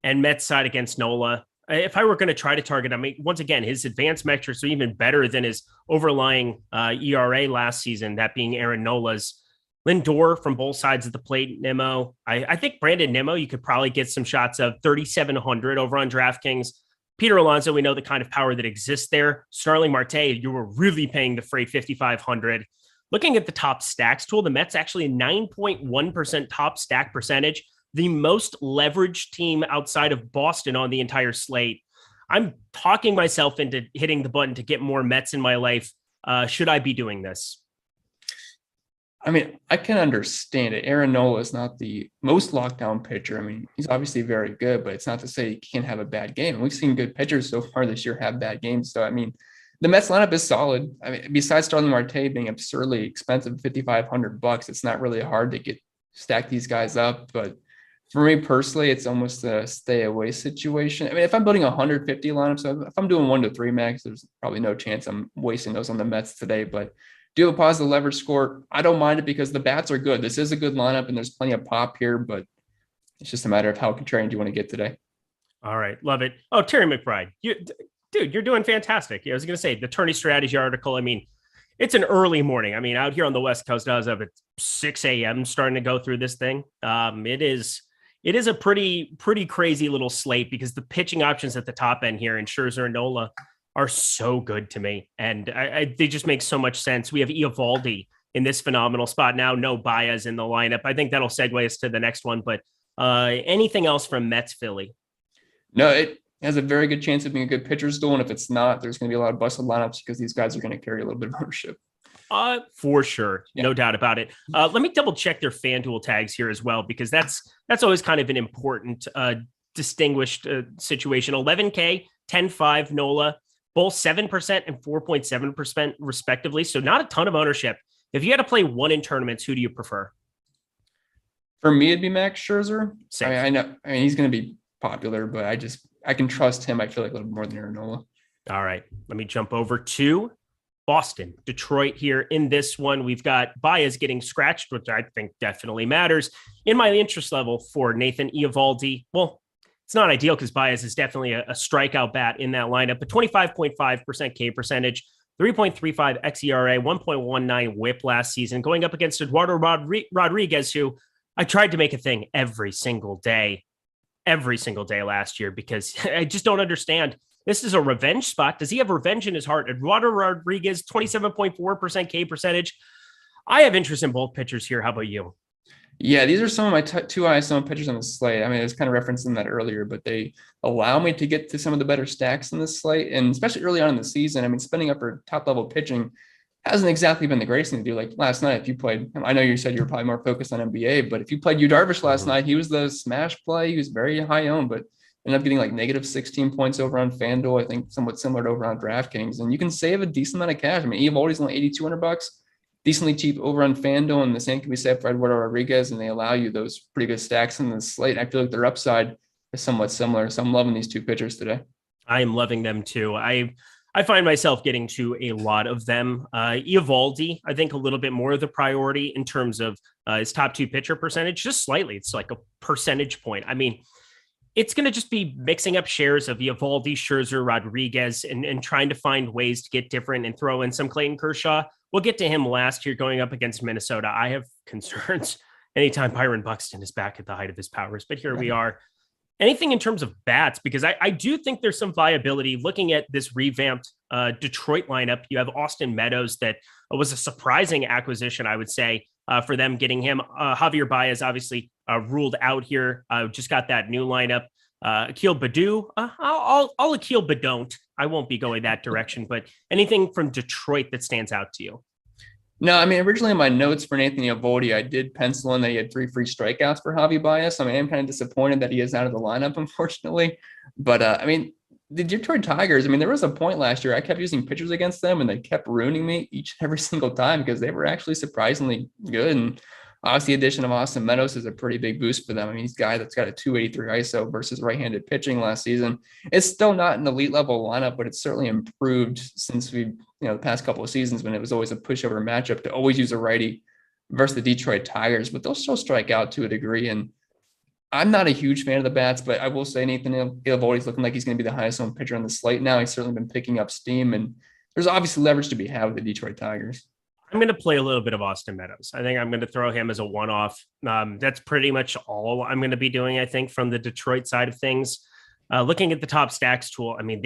[SPEAKER 2] And
[SPEAKER 1] Mets side against Nola. If I were going to try to target, I mean, once again, his advanced metrics are even better than his overlying ERA last season, that being Aaron Nola's. Lindor from both sides of the plate, Nimmo. I think Brandon Nimmo, you could probably get some shots of 3,700 over on DraftKings. Peter Alonso, we know the kind of power that exists there. Starling Marte, you were really paying the freight 5,500. Looking at the top stacks tool, the Mets actually 9.1% top stack percentage, the most leveraged team outside of Boston on the entire slate. I'm talking myself into hitting the button to get more Mets in my life. Should I be doing this?
[SPEAKER 2] I mean, I can understand it. Aaron Nola is not the most lockdown pitcher. I mean, he's obviously very good, but it's not to say he can't have a bad game. And we've seen good pitchers so far this year have bad games. So, I mean, the Mets lineup is solid. I mean, besides Starling Marte being absurdly expensive, $5,500, it's not really hard to stack these guys up. But for me personally, it's almost a stay away situation. I mean, if I'm building 150 lineups, so if I'm doing 1 to 3 max, there's probably no chance I'm wasting those on the Mets today. But do have a positive leverage score. I don't mind it because the bats are good. This is a good lineup and there's plenty of pop here, but it's just a matter of how contrarian do you want to get today.
[SPEAKER 1] All right. Love it. Oh, Terry McBride. Dude, you're doing fantastic. I was going to say the Tourney strategy article. I mean, it's an early morning. I mean, out here on the West Coast, I was up at 6 a.m. starting to go through this thing. It is a pretty crazy little slate because the pitching options at the top end here in Scherzer and Nola are so good to me. And they just make so much sense. We have Eovaldi in this phenomenal spot now. No Baez in the lineup. I think that'll segue us to the next one. But anything else from Mets Philly?
[SPEAKER 2] No, it has a very good chance of being a good pitcher's duel. And if it's not, there's going to be a lot of busted lineups because these guys are going to carry a little bit of ownership.
[SPEAKER 1] For sure. Yeah. No doubt about it. Let me double check their FanDuel tags here as well, because that's always kind of an important distinguished situation. 11K, 10.5 Nola, both 7% and 4.7% respectively. So not a ton of ownership. If you had to play one in tournaments, who do you prefer?
[SPEAKER 2] For me, it'd be Max Scherzer.
[SPEAKER 1] Same.
[SPEAKER 2] I mean, he's going to be popular, but I can trust him. I feel like a little more than Aaron Nola.
[SPEAKER 1] All right. Let me jump over to Boston, Detroit here. In this one, we've got Baez getting scratched, which I think definitely matters. In my interest level for Nathan Eovaldi, well, it's not ideal because Baez is definitely a strikeout bat in that lineup, but 25.5% K percentage, 3.35 xERA, 1.19 whip last season, going up against Eduardo Rodriguez, who I tried to make a thing every single day last year because I just don't understand. This is a revenge spot. Does he have revenge in his heart? Eduardo Rodriguez, 27.4% K percentage. I have interest in both pitchers here. How about you?
[SPEAKER 2] Yeah, these are some of my two Awesemo pitchers on the slate. I mean, I was kind of referencing that earlier, but they allow me to get to some of the better stacks in the slate. And especially early on in the season, I mean, spending up for top level pitching hasn't exactly been the greatest thing to do. Like last night, if you played, I know you said you were probably more focused on NBA, but if you played Yu Darvish last night, he was the smash play. He was very high owned, but ended up getting like negative 16 points over on FanDuel. I think somewhat similar to over on DraftKings. And you can save a decent amount of cash. I mean, Eovaldi's only $8,200. decently cheap over on FanDuel, and the same can be said for Eduardo Rodriguez, and they allow you those pretty good stacks in the slate. I feel like their upside is somewhat similar, so I'm loving these two pitchers today.
[SPEAKER 1] I am loving them too. I find myself getting to a lot of them. Eovaldi, I think a little bit more of the priority in terms of his top two pitcher percentage, just slightly. It's like a percentage point. I mean, it's going to just be mixing up shares of Eovaldi, Scherzer, Rodriguez, and trying to find ways to get different and throw in some Clayton Kershaw. We'll get to him last year going up against Minnesota. I have concerns anytime Byron Buxton is back at the height of his powers, but here we are. Anything in terms of bats, because I do think there's some viability looking at this revamped Detroit lineup. You have Austin Meadows that was a surprising acquisition, I would say, for them getting him. Javier Baez obviously ruled out here. Just got that new lineup. Akil Baddoo. I'll Akil Badon't. I won't be going that direction, but anything from Detroit that stands out to you?
[SPEAKER 2] No, I mean, originally in my notes for Nathan Eovaldi, I did pencil in that he had 3 free strikeouts for Javi Baez. I mean, I'm kind of disappointed that he is out of the lineup, unfortunately. But, I mean, the Detroit Tigers, I mean, there was a point last year I kept using pitchers against them, and they kept ruining me each and every single time because they were actually surprisingly good. And obviously, the addition of Austin Meadows is a pretty big boost for them. I mean, he's a guy that's got a 283 ISO versus right-handed pitching last season. It's still not an elite level lineup, but it's certainly improved since the past couple of seasons when it was always a pushover matchup to always use a righty versus the Detroit Tigers, but they'll still strike out to a degree. And I'm not a huge fan of the bats, but I will say Nathan Eovaldi's looking like he's going to be the highest owned pitcher on the slate now. He's certainly been picking up steam, and there's obviously leverage to be had with the Detroit Tigers.
[SPEAKER 1] I'm going to play a little bit of Austin Meadows. I think I'm going to throw him as a one-off. That's pretty much all I'm going to be doing, I think, from the Detroit side of things. Looking at the top stacks tool, I mean,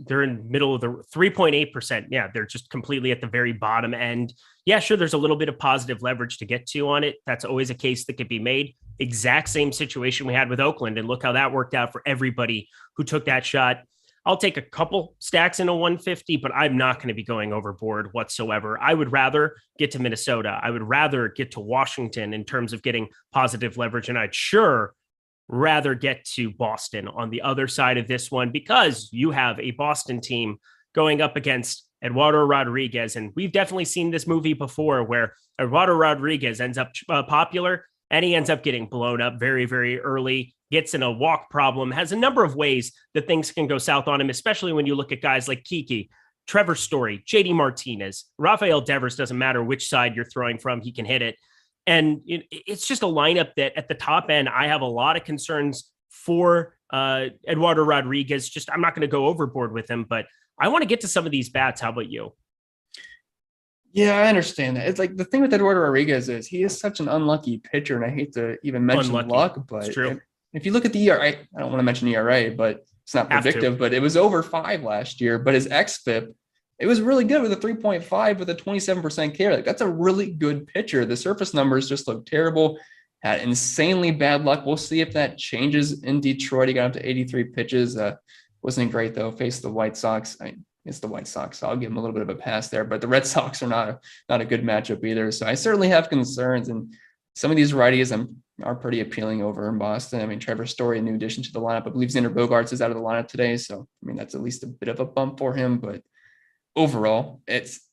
[SPEAKER 1] they're in middle of the 3.8%. Yeah, they're just completely at the very bottom end. Yeah, sure, there's a little bit of positive leverage to get to on it. That's always a case that could be made. Exact same situation we had with Oakland, and look how that worked out for everybody who took that shot. I'll take a couple stacks in a 150, but I'm not going to be going overboard whatsoever. I would rather get to Minnesota. I would rather get to Washington in terms of getting positive leverage, and I'd sure rather get to Boston on the other side of this one because you have a Boston team going up against Eduardo Rodriguez. And we've definitely seen this movie before where Eduardo Rodriguez ends up popular and he ends up getting blown up very, very early, gets in a walk problem, has a number of ways that things can go south on him, especially when you look at guys like Kiki, Trevor Story, JD Martinez, Rafael Devers, doesn't matter which side you're throwing from, he can hit it. And it's just a lineup that at the top end, I have a lot of concerns for Eduardo Rodriguez. Just, I'm not going to go overboard with him, but I want to get to some of these bats. How about you?
[SPEAKER 2] Yeah, I understand that. It's like the thing with Eduardo Rodriguez is he is such an unlucky pitcher, and I hate to even mention luck, but if you look at the ERA, I don't want to mention ERA, but it's not predictive, but it was over 5 last year, but his xFIP, it was really good with a 3.5 with a 27% K. Like, that's a really good pitcher. The surface numbers just look terrible. Had insanely bad luck. We'll see if that changes in Detroit. He got up to 83 pitches. Wasn't great though. Faced the White Sox. It's the White Sox, so I'll give him a little bit of a pass there. But the Red Sox are not a good matchup either. So I certainly have concerns. And some of these righties are pretty appealing over in Boston. I mean, Trevor Story, a new addition to the lineup. I believe Xander Bogaerts is out of the lineup today. So I mean, that's at least a bit of a bump for him. But overall,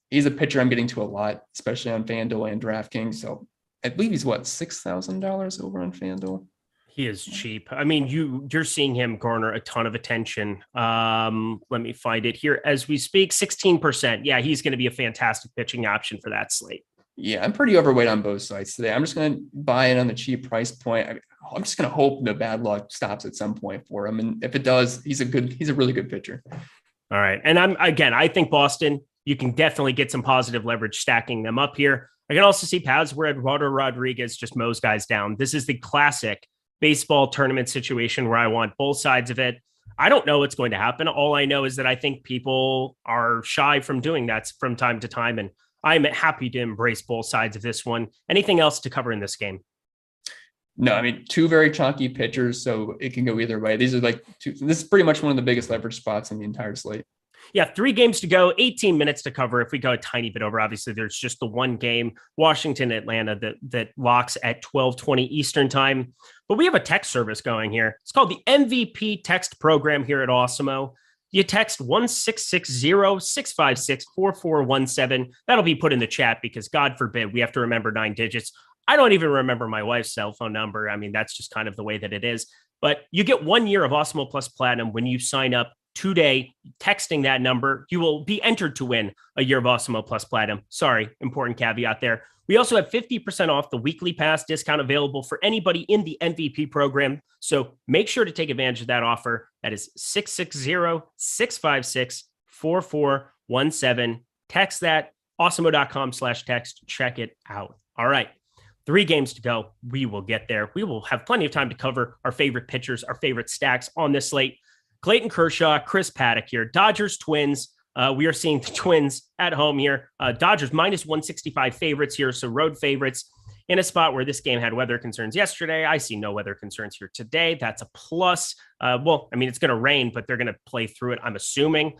[SPEAKER 2] he's a pitcher I'm getting to a lot, especially on FanDuel and DraftKings. So I believe he's $6,000 over on FanDuel.
[SPEAKER 1] He is cheap. I mean, you're seeing him garner a ton of attention. Let me find it here as we speak. 16%. Yeah, he's going to be a fantastic pitching option for that slate. Yeah,
[SPEAKER 2] I'm pretty overweight on both sides today. I'm just going to buy in on the cheap price point. I'm just going to hope the bad luck stops at some point for him. And if it does, he's a really good pitcher.
[SPEAKER 1] All right. And I think Boston, you can definitely get some positive leverage stacking them up here. I can also see paths where Eduardo Rodriguez just mows guys down. This is the classic baseball tournament situation where I want both sides of it. I don't know what's going to happen. All I know is that I think people are shy from doing that from time to time. And I'm happy to embrace both sides of this one. Anything else to cover in this game?
[SPEAKER 2] No, I mean, 2 very chalky pitchers, so it can go either way. These are this is pretty much one of the biggest leverage spots in the entire slate.
[SPEAKER 1] Yeah, 3 games to go, 18 minutes to cover. If we go a tiny bit over, obviously there's just the one game, Washington, Atlanta, that locks at 12:20 Eastern time. But we have a text service going here. It's called the MVP text program here at Awesemo. you text 1-660-656-4417. That'll be put in the chat because God forbid we have to remember 9 digits. I don't even remember my wife's cell phone number. I mean, that's just kind of the way that it is. But you get 1 year of Awesemo Plus Platinum when you sign up today, texting that number. You will be entered to win a year of Awesemo Plus Platinum. Sorry, important caveat there. We also have 50% off the weekly pass discount available for anybody in the MVP program. So make sure to take advantage of that offer. That is 660-656-4417. Text that, awesemo.com/text. Check it out. All right. 3 games to go. We will get there. We will have plenty of time to cover our favorite pitchers, our favorite stacks on this slate. Clayton Kershaw, Chris Paddock here. Dodgers, Twins. We are seeing the Twins at home here. Dodgers -165 favorites here, so road favorites in a spot where this game had weather concerns yesterday. I see no weather concerns here today. That's a plus. Well, I mean, it's going to rain, but they're going to play through it, I'm assuming.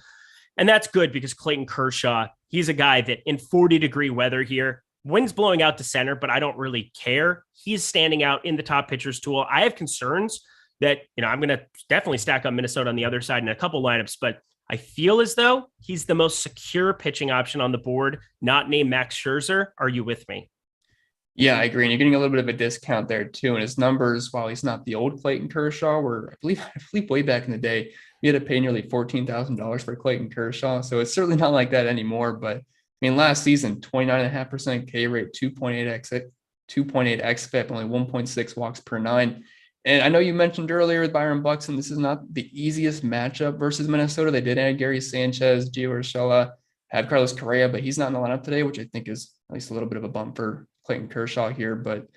[SPEAKER 1] And that's good because Clayton Kershaw, he's a guy that in 40-degree weather here, wind's blowing out to center, but I don't really care. He's standing out in the top pitchers tool. I have concerns that, I'm going to definitely stack up Minnesota on the other side in a couple lineups, but I feel as though he's the most secure pitching option on the board, not named Max Scherzer. Are you with me?
[SPEAKER 2] Yeah, I agree. And you're getting a little bit of a discount there too. And his numbers, while he's not the old Clayton Kershaw, where I believe way back in the day, we had to pay nearly $14,000 for Clayton Kershaw. So it's certainly not like that anymore. But I mean, last season, 29.5% K rate, 2.8 xFIP, only 1.6 walks per 9. And I know you mentioned earlier with Byron Buxton, this is not the easiest matchup versus Minnesota. They did add Gary Sanchez, Gio Urshela, have Carlos Correa, but he's not in the lineup today, which I think is at least a little bit of a bump for Clayton Kershaw here. But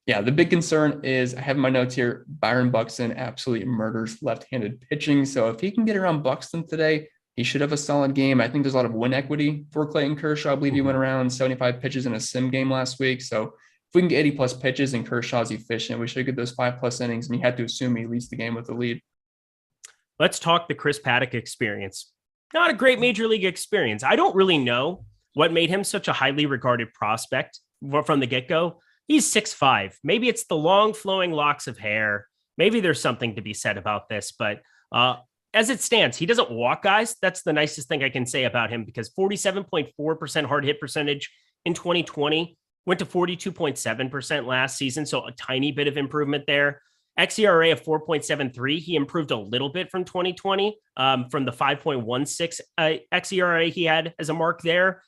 [SPEAKER 2] yeah, the big concern is, I have in my notes here, Byron Buxton absolutely murders left-handed pitching. So if he can get around Buxton today, he should have a solid game. I think there's a lot of win equity for Clayton Kershaw. I believe he went around 75 pitches in a sim game last week. So if we can get 80 plus pitches and Kershaw's efficient, we should get those 5+ innings. And you have to assume he leads the game with the lead.
[SPEAKER 1] Let's talk the Chris Paddock experience. Not a great major league experience. I don't really know what made him such a highly regarded prospect from the get-go. He's 6'5". Maybe it's the long flowing locks of hair. Maybe there's something to be said about this, but as it stands, he doesn't walk guys. That's the nicest thing I can say about him, because 47.4% hard hit percentage in 2020, went to 42.7% last season. So a tiny bit of improvement there. xERA of 4.73. He improved a little bit from 2020, from the 5.16 xERA he had as a mark there.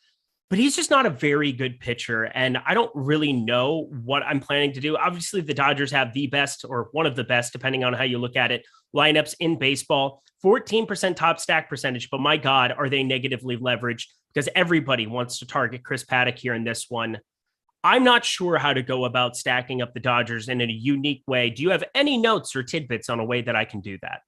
[SPEAKER 1] But he's just not a very good pitcher, and I don't really know what I'm planning to do. Obviously, the Dodgers have the best, or one of the best, depending on how you look at it, lineups in baseball. 14% top stack percentage, but my God, are they negatively leveraged, because everybody wants to target Chris Paddock here in this one. I'm not sure how to go about stacking up the Dodgers in a unique way. Do you have any notes or tidbits on a way that I can do that?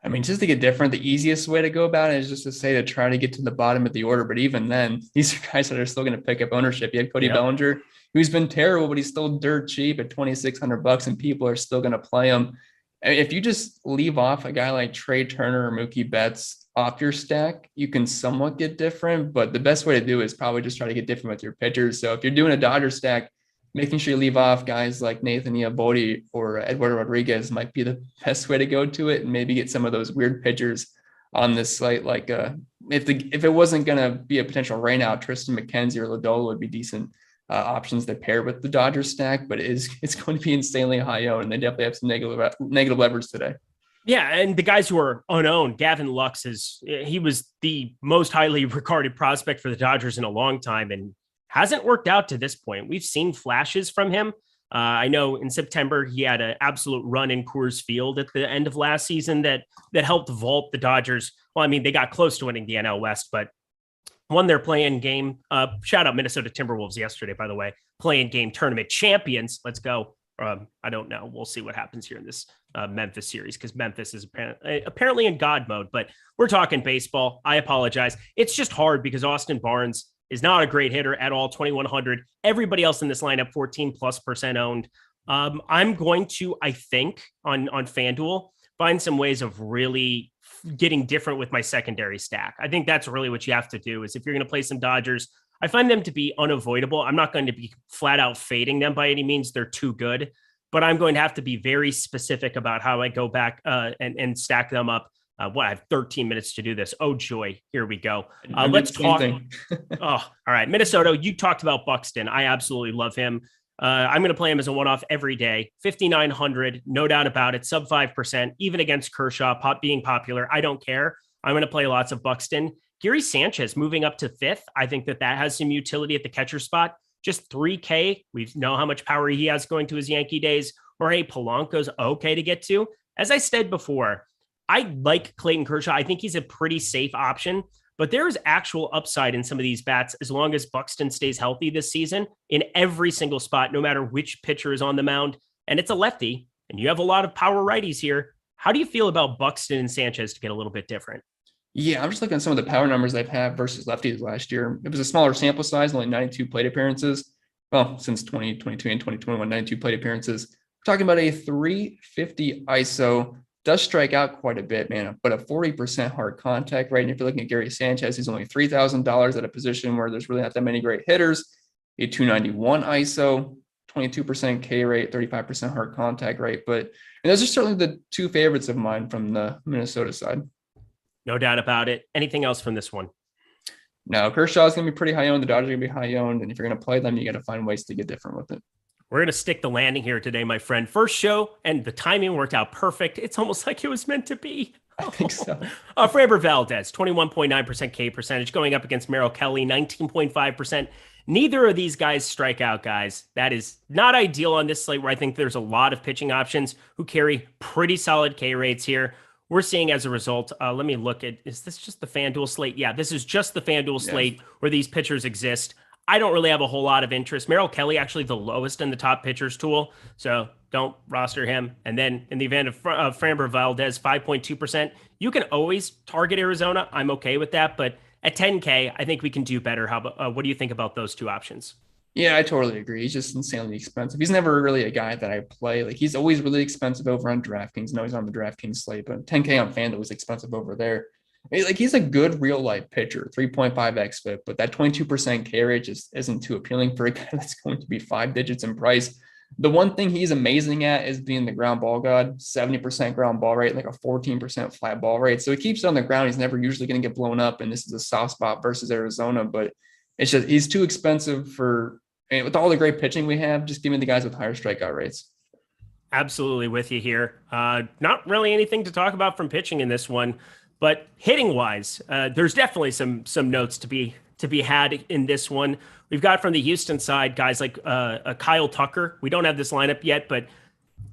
[SPEAKER 2] I mean, just to get different, the easiest way to go about it is just to say to try to get to the bottom of the order. But even then, these are guys that are still going to pick up ownership. You had Cody Bellinger, who's been terrible, but he's still dirt cheap at $2,600, and people are still going to play him. And if you just leave off a guy like Trey Turner or Mookie Betts off your stack, you can somewhat get different. But the best way to do is probably just try to get different with your pitchers. So if you're doing a Dodger stack, making sure you leave off guys like Nathan Eovaldi or Eduardo Rodriguez might be the best way to go to it, and maybe get some of those weird pitchers on this slate. Like if it wasn't going to be a potential rainout, Tristan McKenzie or Lodolo would be decent options to pair with the Dodgers stack, but it's going to be insanely high owned, and they definitely have some negative leverage today.
[SPEAKER 1] Yeah, and the guys who are unowned, Gavin Lux, he was the most highly regarded prospect for the Dodgers in a long time, and hasn't worked out to this point. We've seen flashes from him. I know in September, he had an absolute run in Coors Field at the end of last season that helped vault the Dodgers. Well, I mean, they got close to winning the NL West, but won their play-in game. Shout out Minnesota Timberwolves yesterday, by the way. Play-in game tournament champions. Let's go. I don't know. We'll see what happens here in this Memphis series, because Memphis is apparently in God mode, but we're talking baseball. I apologize. It's just hard because Austin Barnes is not a great hitter at all, 2,100. Everybody else in this lineup, 14+% owned. I'm going to, I think, on FanDuel, find some ways of really getting different with my secondary stack. I think that's really what you have to do, is if you're going to play some Dodgers, I find them to be unavoidable. I'm not going to be flat out fading them by any means. They're too good, but I'm going to have to be very specific about how I go back and stack them up. I have 13 minutes to do this. Oh, joy. Here we go. Let's talk. All right. Minnesota, you talked about Buxton. I absolutely love him. I'm going to play him as a one-off every day. 5,900, no doubt about it. Sub 5%, even against Kershaw being popular. I don't care. I'm going to play lots of Buxton. Gary Sanchez moving up to 5th. I think that has some utility at the catcher spot. Just 3K. We know how much power he has going to his Yankee days. Jorge Polanco's okay to get to. As I said before, I like Clayton Kershaw. I think he's a pretty safe option, but there is actual upside in some of these bats as long as Buxton stays healthy this season in every single spot, no matter which pitcher is on the mound. And it's a lefty, and you have a lot of power righties here. How do you feel about Buxton and Sanchez to get a little bit different?
[SPEAKER 2] Yeah, I'm just looking at some of the power numbers they've had versus lefties last year. It was a smaller sample size, only 92 plate appearances. Well, since 2022 and 2021, 92 plate appearances. We're talking about a 350 ISO. Does strike out quite a bit, man, but a 40% hard contact rate. And if you're looking at Gary Sanchez, he's only $3,000 at a position where there's really not that many great hitters. A 291 ISO, 22% K rate, 35% hard contact rate. But those are certainly the two favorites of mine from the Minnesota side.
[SPEAKER 1] No doubt about it. Anything else from this one?
[SPEAKER 2] No, Kershaw is going to be pretty high owned. The Dodgers are going to be high owned. And if you're going to play them, you got to find ways to get different with it.
[SPEAKER 1] We're going to stick the landing here today, my friend. First show, and the timing worked out perfect. It's almost like it was meant to be.
[SPEAKER 2] I think so.
[SPEAKER 1] Framber Valdez, 21.9% K percentage, going up against Merrill Kelly, 19.5%. Neither of these guys strike out, guys. That is not ideal on this slate where I think there's a lot of pitching options who carry pretty solid K rates here. We're seeing as a result, let me look at, is this just the FanDuel slate? Yeah, this is just the FanDuel slate where these pitchers exist. I don't really have a whole lot of interest. Merrill Kelly, actually the lowest in the top pitchers tool, so don't roster him. And then in the event of Framber Valdez, 5.2%, you can always target Arizona. I'm okay with that, but at 10K, I think we can do better. What do you think about those two options?
[SPEAKER 2] Yeah, I totally agree. He's just insanely expensive. He's never really a guy that I play. Like, he's always really expensive over on DraftKings. No, he's on the DraftKings slate, but 10K on FanDuel was expensive over there. Like, he's a good real life pitcher, 3.5 xFIP, but that 22% K rate just isn't too appealing for a guy that's going to be 5 digits in price. The one thing he's amazing at is being the ground ball god, 70% ground ball rate, like a 14% flat ball rate. So he keeps it on the ground. He's never usually going to get blown up. And this is a soft spot versus Arizona, but it's just, he's too expensive for, and with all the great pitching we have, just give me the guys with higher strikeout rates.
[SPEAKER 1] Absolutely with you here. Not really anything to talk about from pitching in this one. But hitting wise, there's definitely some notes to be had in this one. We've got from the Houston side guys like Kyle Tucker. We don't have this lineup yet, but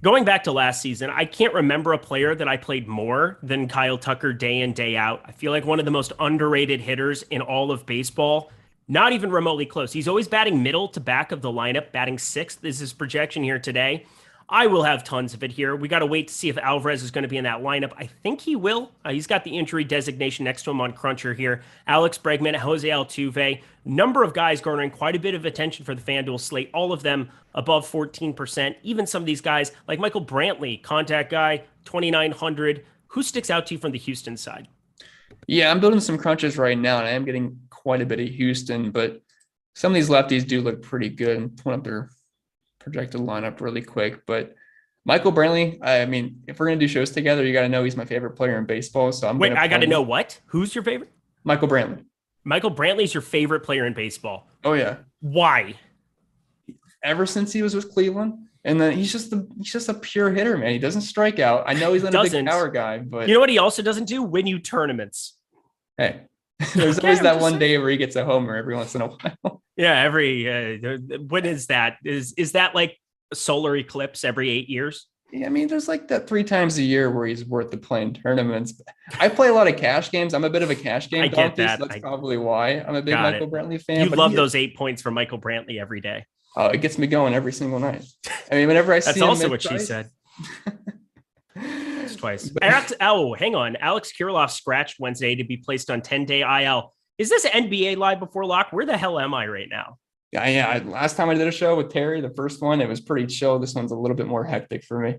[SPEAKER 1] going back to last season, I can't remember a player that I played more than Kyle Tucker day in, day out. I feel like one of the most underrated hitters in all of baseball. Not even remotely close. He's always batting middle to back of the lineup. Batting 6th is his projection here today. I will have tons of it here. We got to wait to see if Alvarez is going to be in that lineup. I think he will. He's got the injury designation next to him on Cruncher here. Alex Bregman, Jose Altuve, number of guys garnering quite a bit of attention for the FanDuel slate. All of them above 14%. Even some of these guys like Michael Brantley, contact guy, 2,900. Who sticks out to you from the Houston side?
[SPEAKER 2] Yeah, I'm building some crunches right now, and I am getting quite a bit of Houston, but some of these lefties do look pretty good. I'm pulling up their projected lineup really quick, but Michael Brantley, I mean, if we're going to do shows together, you got to know he's my favorite player in baseball. So
[SPEAKER 1] I got to know what? Who's your favorite?
[SPEAKER 2] Michael Brantley.
[SPEAKER 1] Michael Brantley's your favorite player in baseball.
[SPEAKER 2] Oh yeah.
[SPEAKER 1] Why?
[SPEAKER 2] Ever since he was with Cleveland. And then he's just a pure hitter, man. He doesn't strike out. I know he's not a big power guy, but
[SPEAKER 1] you know what he also doesn't do? Win you tournaments.
[SPEAKER 2] Hey, there's always that one day where he gets a homer every once in a while.
[SPEAKER 1] Yeah, when is that? Is that like a solar eclipse every 8 years?
[SPEAKER 2] Yeah, I mean, there's like that 3 times a year where he's worth the playing tournaments. I play a lot of cash games. I'm a bit of a cash game donkey, so that's probably why I'm a big Michael Brantley fan.
[SPEAKER 1] You love those 8 points from Michael Brantley every day.
[SPEAKER 2] Oh, it gets me going every single night. I mean, whenever I see
[SPEAKER 1] that's
[SPEAKER 2] him
[SPEAKER 1] also what she said. It's twice. Hang on. Alex Kirilloff scratched Wednesday to be placed on 10-day IL. Is this NBA live before lock? Where the hell am I right now?
[SPEAKER 2] Yeah. Last time I did a show with Terry, the first one, it was pretty chill. This one's a little bit more hectic for me.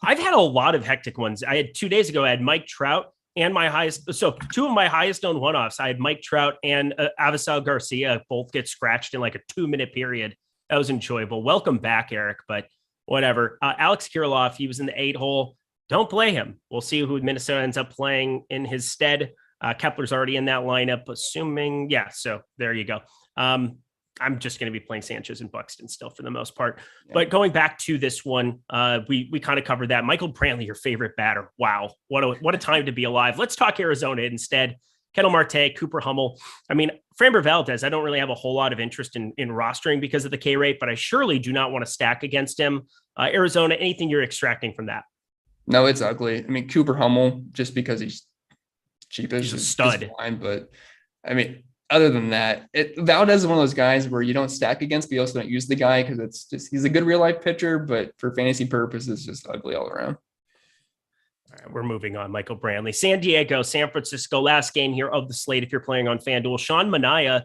[SPEAKER 1] I've had a lot of hectic ones. I had 2 days ago, I had Mike Trout and my highest. So 2 of my highest owned one-offs. I had Mike Trout and Avisal Garcia both get scratched in like a 2-minute period. That was enjoyable. Welcome back, Eric, but whatever. Alex Kirilloff, he was in the 8 hole. don't play him. We'll see who Minnesota ends up playing in his stead. Kepler's already in that lineup, assuming. Yeah, so there you go. I'm just going to be playing Sanchez and Buxton still for the most part. Yeah. But going back to this one, we kind of covered that. Michael Brantley, your favorite batter. Wow. What a time to be alive. Let's talk Arizona instead. Ketel Marte, Cooper Hummel. I mean, Framber Valdez, I don't really have a whole lot of interest in rostering because of the K rate, but I surely do not want to stack against him. Arizona, anything you're extracting from that?
[SPEAKER 2] No, it's ugly. I mean, Cooper Hummel, just because he's cheapest.
[SPEAKER 1] He's a stud.
[SPEAKER 2] Is fine, but I mean, other than that, Valdez is one of those guys where you don't stack against, but you also don't use the guy because he's a good real life pitcher, but for fantasy purposes, just ugly all around.
[SPEAKER 1] All right, we're moving on. Michael Brantley, San Diego, San Francisco, last game here of the slate. If you're playing on FanDuel, Sean Manaea,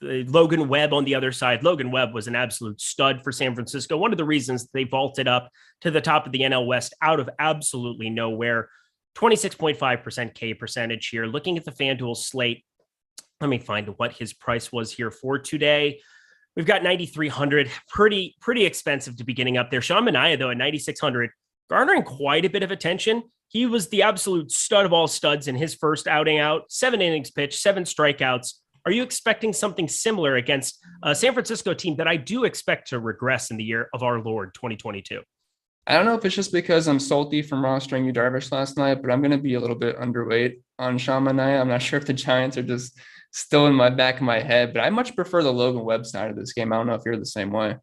[SPEAKER 1] Logan Webb on the other side. Logan Webb was an absolute stud for San Francisco. One of the reasons they vaulted up to the top of the NL West out of absolutely nowhere. 26.5% K percentage here. Looking at the FanDuel slate, let me find what his price was here for today. We've got 9,300, pretty expensive to be getting up there. Sean Manaea, though, at 9,600, garnering quite a bit of attention. He was the absolute stud of all studs in his first outing out. 7 innings pitched, 7 strikeouts. Are you expecting something similar against a San Francisco team that I do expect to regress in the year of our Lord 2022?
[SPEAKER 2] I don't know if it's just because I'm salty from rostering Yu Darvish last night, but I'm going to be a little bit underweight on Sean Manaea. I'm not sure if the Giants are just still in my back of my head, but I much prefer the Logan Webb side of this game. I don't know if you're the same way.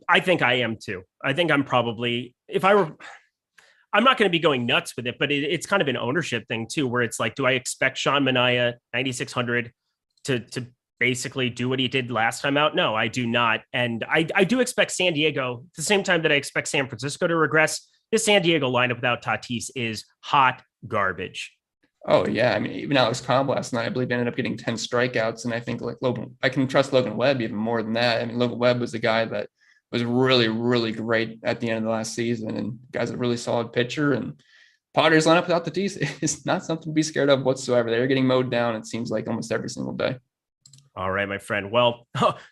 [SPEAKER 1] I think I am too. I think I'm probably, I'm not going to be going nuts with it, but it's kind of an ownership thing too, where it's like, do I expect Sean Manaea 9,600 to basically do what he did last time out? No, I do not. And I do expect San Diego, at the same time that I expect San Francisco to regress. This San Diego lineup without Tatis is hot garbage.
[SPEAKER 2] Oh yeah. I mean, even Alex Cobb last night, I believe, ended up getting 10 strikeouts. And I think I can trust Logan Webb even more than that. I mean, Logan Webb was the guy that was really, really great at the end of the last season, and guy's a really solid pitcher. And Padres lineup without Tatis is not something to be scared of whatsoever. They're getting mowed down, it seems like, almost every single day.
[SPEAKER 1] All right, my friend. Well,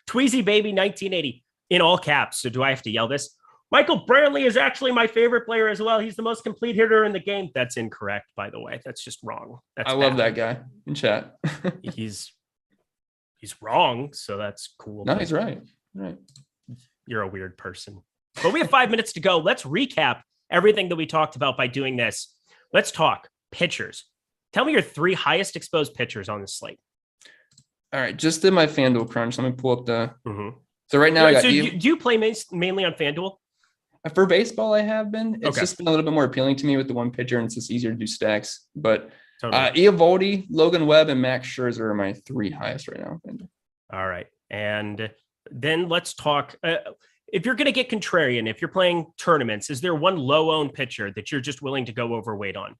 [SPEAKER 1] Tweezy Baby 1980 in all caps. So do I have to yell this? Michael Brantley is actually my favorite player as well. He's the most complete hitter in the game. That's incorrect, by the way. That's just wrong. I
[SPEAKER 2] love that guy in chat.
[SPEAKER 1] He's wrong, so that's cool.
[SPEAKER 2] No, he's right. Right.
[SPEAKER 1] You're a weird person. But we have 5 minutes to go. Let's recap everything that we talked about by doing this. Let's talk pitchers. Tell me your 3 highest exposed pitchers on the slate.
[SPEAKER 2] All right, just did my FanDuel crunch. Let me pull up the. Mm-hmm. So right now I got.
[SPEAKER 1] So do you play mainly on FanDuel?
[SPEAKER 2] For baseball, I have been. It's just been a little bit more appealing to me with the one pitcher, and it's just easier to do stacks. But Eovaldi, Logan Webb, and Max Scherzer are my 3 highest right now.
[SPEAKER 1] All right, and then let's talk. If you're going to get contrarian, if you're playing tournaments, is there one low-owned pitcher that you're just willing to go overweight on?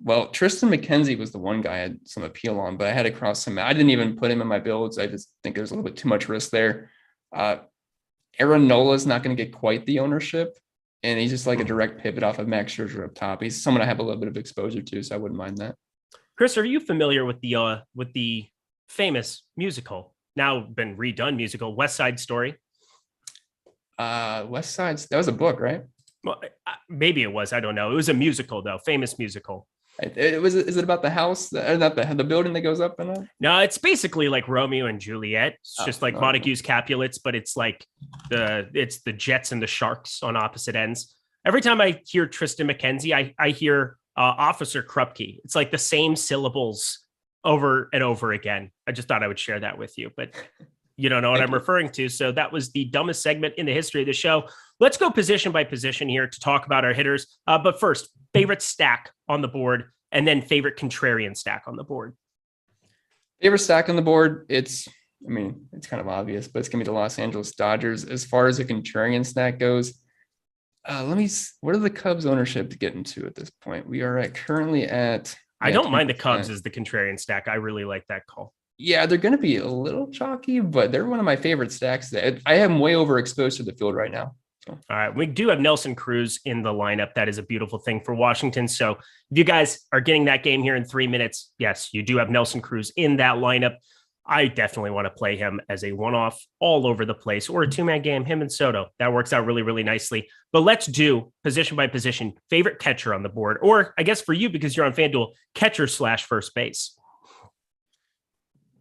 [SPEAKER 2] Well, Tristan McKenzie was the one guy I had some appeal on, but I had to cross him out. I didn't even put him in my builds. I just think there's a little bit too much risk there. Aaron Nola is not going to get quite the ownership, and he's just like a direct pivot off of Max Scherzer up top. He's someone I have a little bit of exposure to, so I wouldn't mind that.
[SPEAKER 1] Chris, are you familiar with the famous musical, now been redone musical, West Side Story?
[SPEAKER 2] West Side, that was a book, right?
[SPEAKER 1] Well, maybe it was. I don't know. It was a musical, though. Famous musical.
[SPEAKER 2] Is it about the house, or not the building that goes up and up?
[SPEAKER 1] No, it's basically like Romeo and Juliet. It's just like Montague's Capulets, but it's like the Jets and the Sharks on opposite ends. Every time I hear Tristan McKenzie, I hear Officer Krupke. It's like the same syllables over and over again. I just thought I would share that with you, but you don't know what I'm referring to. So that was the dumbest segment in the history of the show. Let's go position by position here to talk about our hitters. But first, favorite stack on the board, and then favorite contrarian stack on the board.
[SPEAKER 2] Favorite stack on the board, it's kind of obvious, but it's going to be the Los Angeles Dodgers. As far as the contrarian stack goes, what are the Cubs ownership to get into at this point? We are currently at...
[SPEAKER 1] I don't mind the Cubs as the contrarian stack. I really like that call.
[SPEAKER 2] Yeah, they're going to be a little chalky, but they're one of my favorite stacks. I am way overexposed to the field right now. So.
[SPEAKER 1] All right. We do have Nelson Cruz in the lineup. That is a beautiful thing for Washington. So if you guys are getting that game here in 3 minutes, yes, you do have Nelson Cruz in that lineup. I definitely want to play him as a one-off all over the place, or a two-man game, him and Soto. That works out really, really nicely. But let's do position by position, favorite catcher on the board, or I guess for you, because you're on FanDuel, catcher / first base.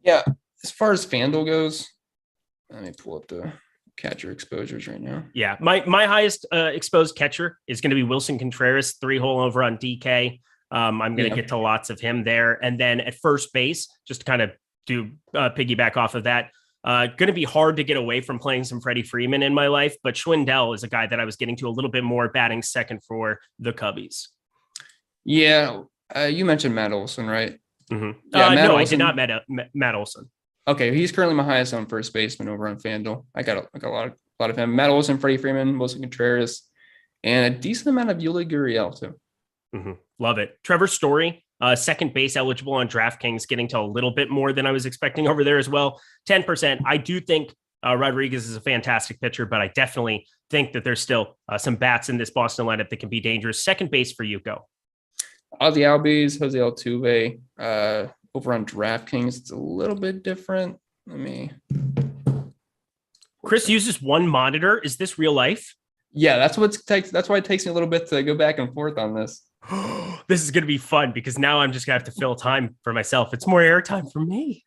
[SPEAKER 2] Yeah, as far as FanDuel goes, let me pull up the catcher exposures right now.
[SPEAKER 1] Yeah, my highest exposed catcher is going to be Wilson Contreras, 3-hole over on DK. I'm going to get to lots of him there. And then at first base, just to kind of do piggyback off of that, going to be hard to get away from playing some Freddie Freeman in my life, but Schwindel is a guy that I was getting to a little bit more, batting second for the Cubbies.
[SPEAKER 2] Yeah, you mentioned Matt Olson, right?
[SPEAKER 1] Mm-hmm.
[SPEAKER 2] Yeah,
[SPEAKER 1] no,
[SPEAKER 2] Olson.
[SPEAKER 1] I did not Matt Olson.
[SPEAKER 2] Okay, he's currently my highest owned first baseman over on FanDuel. I got a lot of him. Matt Olson, Freddie Freeman, Wilson Contreras, and a decent amount of Yuli Gurriel too.
[SPEAKER 1] Mm-hmm. Love it. Trevor Story, second base eligible on DraftKings, getting to a little bit more than I was expecting over there as well. 10%. I do think Rodriguez is a fantastic pitcher, but I definitely think that there's still some bats in this Boston lineup that can be dangerous. Second base for you, go.
[SPEAKER 2] Ozzy Albies, Jose Altuve, over on DraftKings, it's a little bit different.
[SPEAKER 1] Chris uses one monitor. Is this real life?
[SPEAKER 2] Yeah, that's why it takes me a little bit to go back and forth on this.
[SPEAKER 1] This is going to be fun because now I'm just going to have to fill time for myself. It's more airtime for me.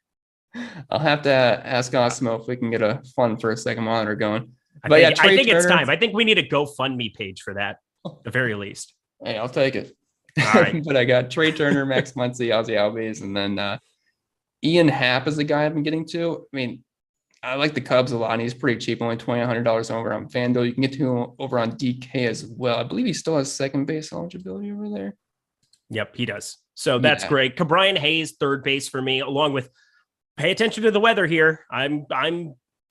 [SPEAKER 2] I'll have to ask Awesemo if we can get a fun first second monitor going.
[SPEAKER 1] I think it's time. I think we need a GoFundMe page for that, at the very least.
[SPEAKER 2] Hey, I'll take it.
[SPEAKER 1] All right.
[SPEAKER 2] But I got Trey Turner, Max Muncy, Ozzy Albies, and then Ian Happ is the guy I've been getting to. I mean, I like the Cubs a lot, and he's pretty cheap, only $2,100 over on FanDuel. You can get to him over on DK as well. I believe he still has second base eligibility over there.
[SPEAKER 1] Yep, he does. So that's great. Brian Hayes, third base for me, along with pay attention to the weather here.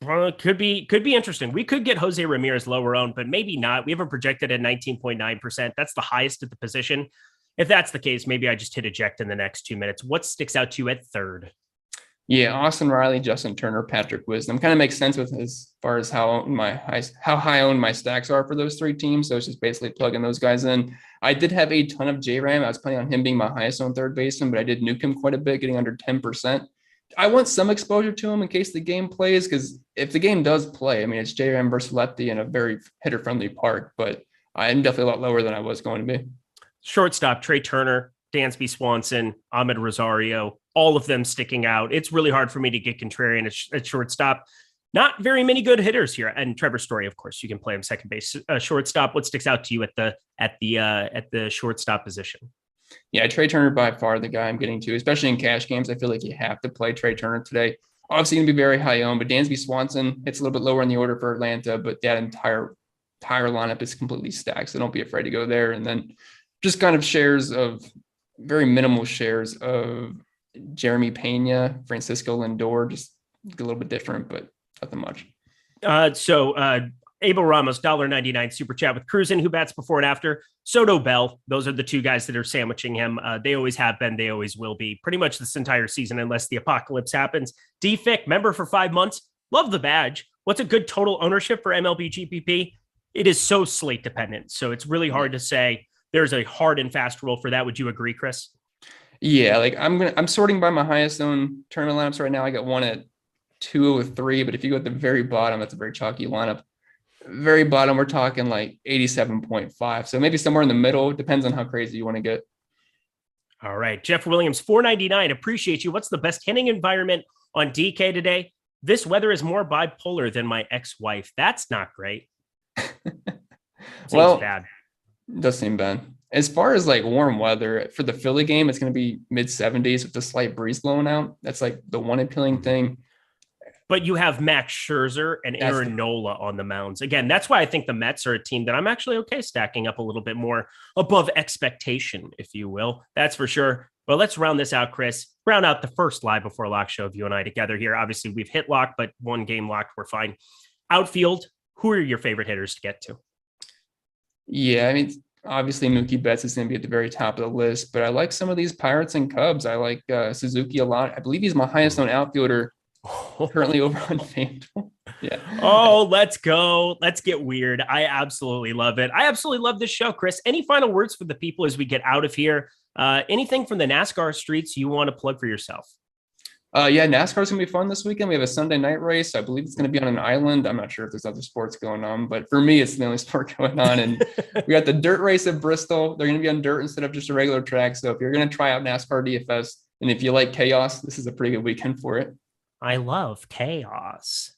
[SPEAKER 1] Could be interesting. We could get Jose Ramirez lower owned, but maybe not. We have him projected at 19.9%. That's the highest at the position. If that's the case, maybe I just hit eject in the next 2 minutes. What sticks out to you at third?
[SPEAKER 2] Yeah, Austin Riley, Justin Turner, Patrick Wisdom kind of makes sense with as far as how high owned my stacks are for those three teams. So it's just basically plugging those guys in. I did have a ton of J-Ram. I was planning on him being my highest owned third baseman, but I did nuke him quite a bit, getting under 10%. I want some exposure to him in case the game plays, because if the game does play, I mean, it's J-Ram versus lefty in a very hitter-friendly park, but I'm definitely a lot lower than I was going to be.
[SPEAKER 1] Shortstop, Trey Turner, Dansby Swanson, Ahmed Rosario, all of them sticking out. It's really hard for me to get contrarian at shortstop. Not very many good hitters here. And Trevor Story, of course, you can play him second base. Shortstop, what sticks out to you at the shortstop position?
[SPEAKER 2] Yeah, Trey Turner by far the guy I'm getting to, especially in cash games. I feel like you have to play Trey Turner today. Obviously, going to be very high owned, but Dansby Swanson, it's a little bit lower in the order for Atlanta, but that entire lineup is completely stacked. So don't be afraid to go there. And then just kind of very minimal shares of Jeremy Pena, Francisco Lindor, just a little bit different, but nothing much.
[SPEAKER 1] Abel Ramos, $1.99 super chat with Cruisin, who bats before and after. Soto Bell, those are the two guys that are sandwiching him. They always have been, they always will be, pretty much this entire season, unless the apocalypse happens. DFIC, member for 5 months. Love the badge. What's a good total ownership for MLB GPP? It is so slate dependent, so it's really hard to say there's a hard and fast rule for that. Would you agree, Chris?
[SPEAKER 2] Yeah, like I'm sorting by my highest owned tournament lineups right now. I got one at 203, but if you go at the very bottom, that's a very chalky lineup. Very bottom, we're talking like 87.5. So maybe somewhere in the middle. Depends on how crazy you want to get.
[SPEAKER 1] All right. Jeff Williams, $4.99. Appreciate you. What's the best hitting environment on DK today? This weather is more bipolar than my ex-wife. That's not great.
[SPEAKER 2] Well,
[SPEAKER 1] bad.
[SPEAKER 2] Does seem bad. As far as like warm weather for the Philly game, it's going to be mid 70s with a slight breeze blowing out. That's like the one appealing thing.
[SPEAKER 1] But you have Max Scherzer and Aaron Nola on the mounds. Again, that's why I think the Mets are a team that I'm actually okay stacking up a little bit more above expectation, if you will. That's for sure. Well, let's round this out, Chris. Round out the first live before lock show of you and I together here. Obviously, we've hit lock, but one game locked. We're fine. Outfield, who are your favorite hitters to get to?
[SPEAKER 2] Yeah, I mean, obviously Mookie Betts is going to be at the very top of the list, but I like some of these Pirates and Cubs. I like Suzuki a lot. I believe he's my highest owned outfielder currently over on FanDuel. Yeah.
[SPEAKER 1] Oh, let's go. Let's get weird. I absolutely love it. I absolutely love this show, Chris. Any final words for the people as we get out of here? Anything from the NASCAR streets you want to plug for yourself?
[SPEAKER 2] Yeah, NASCAR's gonna be fun this weekend. We have a Sunday night race. I believe it's gonna be on an island. I'm not sure if there's other sports going on, but for me, it's the only sport going on. And we got the dirt race at Bristol. They're gonna be on dirt instead of just a regular track. So if you're gonna try out NASCAR DFS, and if you like chaos, this is a pretty good weekend for it.
[SPEAKER 1] I love chaos.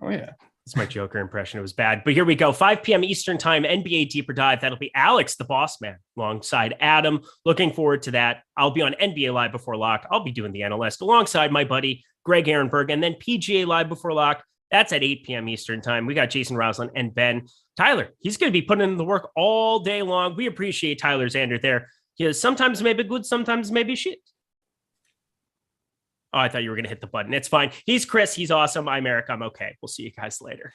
[SPEAKER 2] Oh yeah.
[SPEAKER 1] It's my Joker impression. It was bad. But here we go. 5 p.m. Eastern time, NBA Deeper Dive. That'll be Alex, the boss man, alongside Adam. Looking forward to that. I'll be on NBA Live Before Lock. I'll be doing the NLS alongside my buddy, Greg Ehrenberg. And then PGA Live Before Lock. That's at 8 p.m. Eastern time. We got Jason Roslin and Ben. Tyler, he's going to be putting in the work all day long. We appreciate Tyler Zander there. He is sometimes maybe good, sometimes maybe shit. Oh, I thought you were going to hit the button. It's fine. He's Chris. He's awesome. I'm Eric. I'm okay. We'll see you guys later.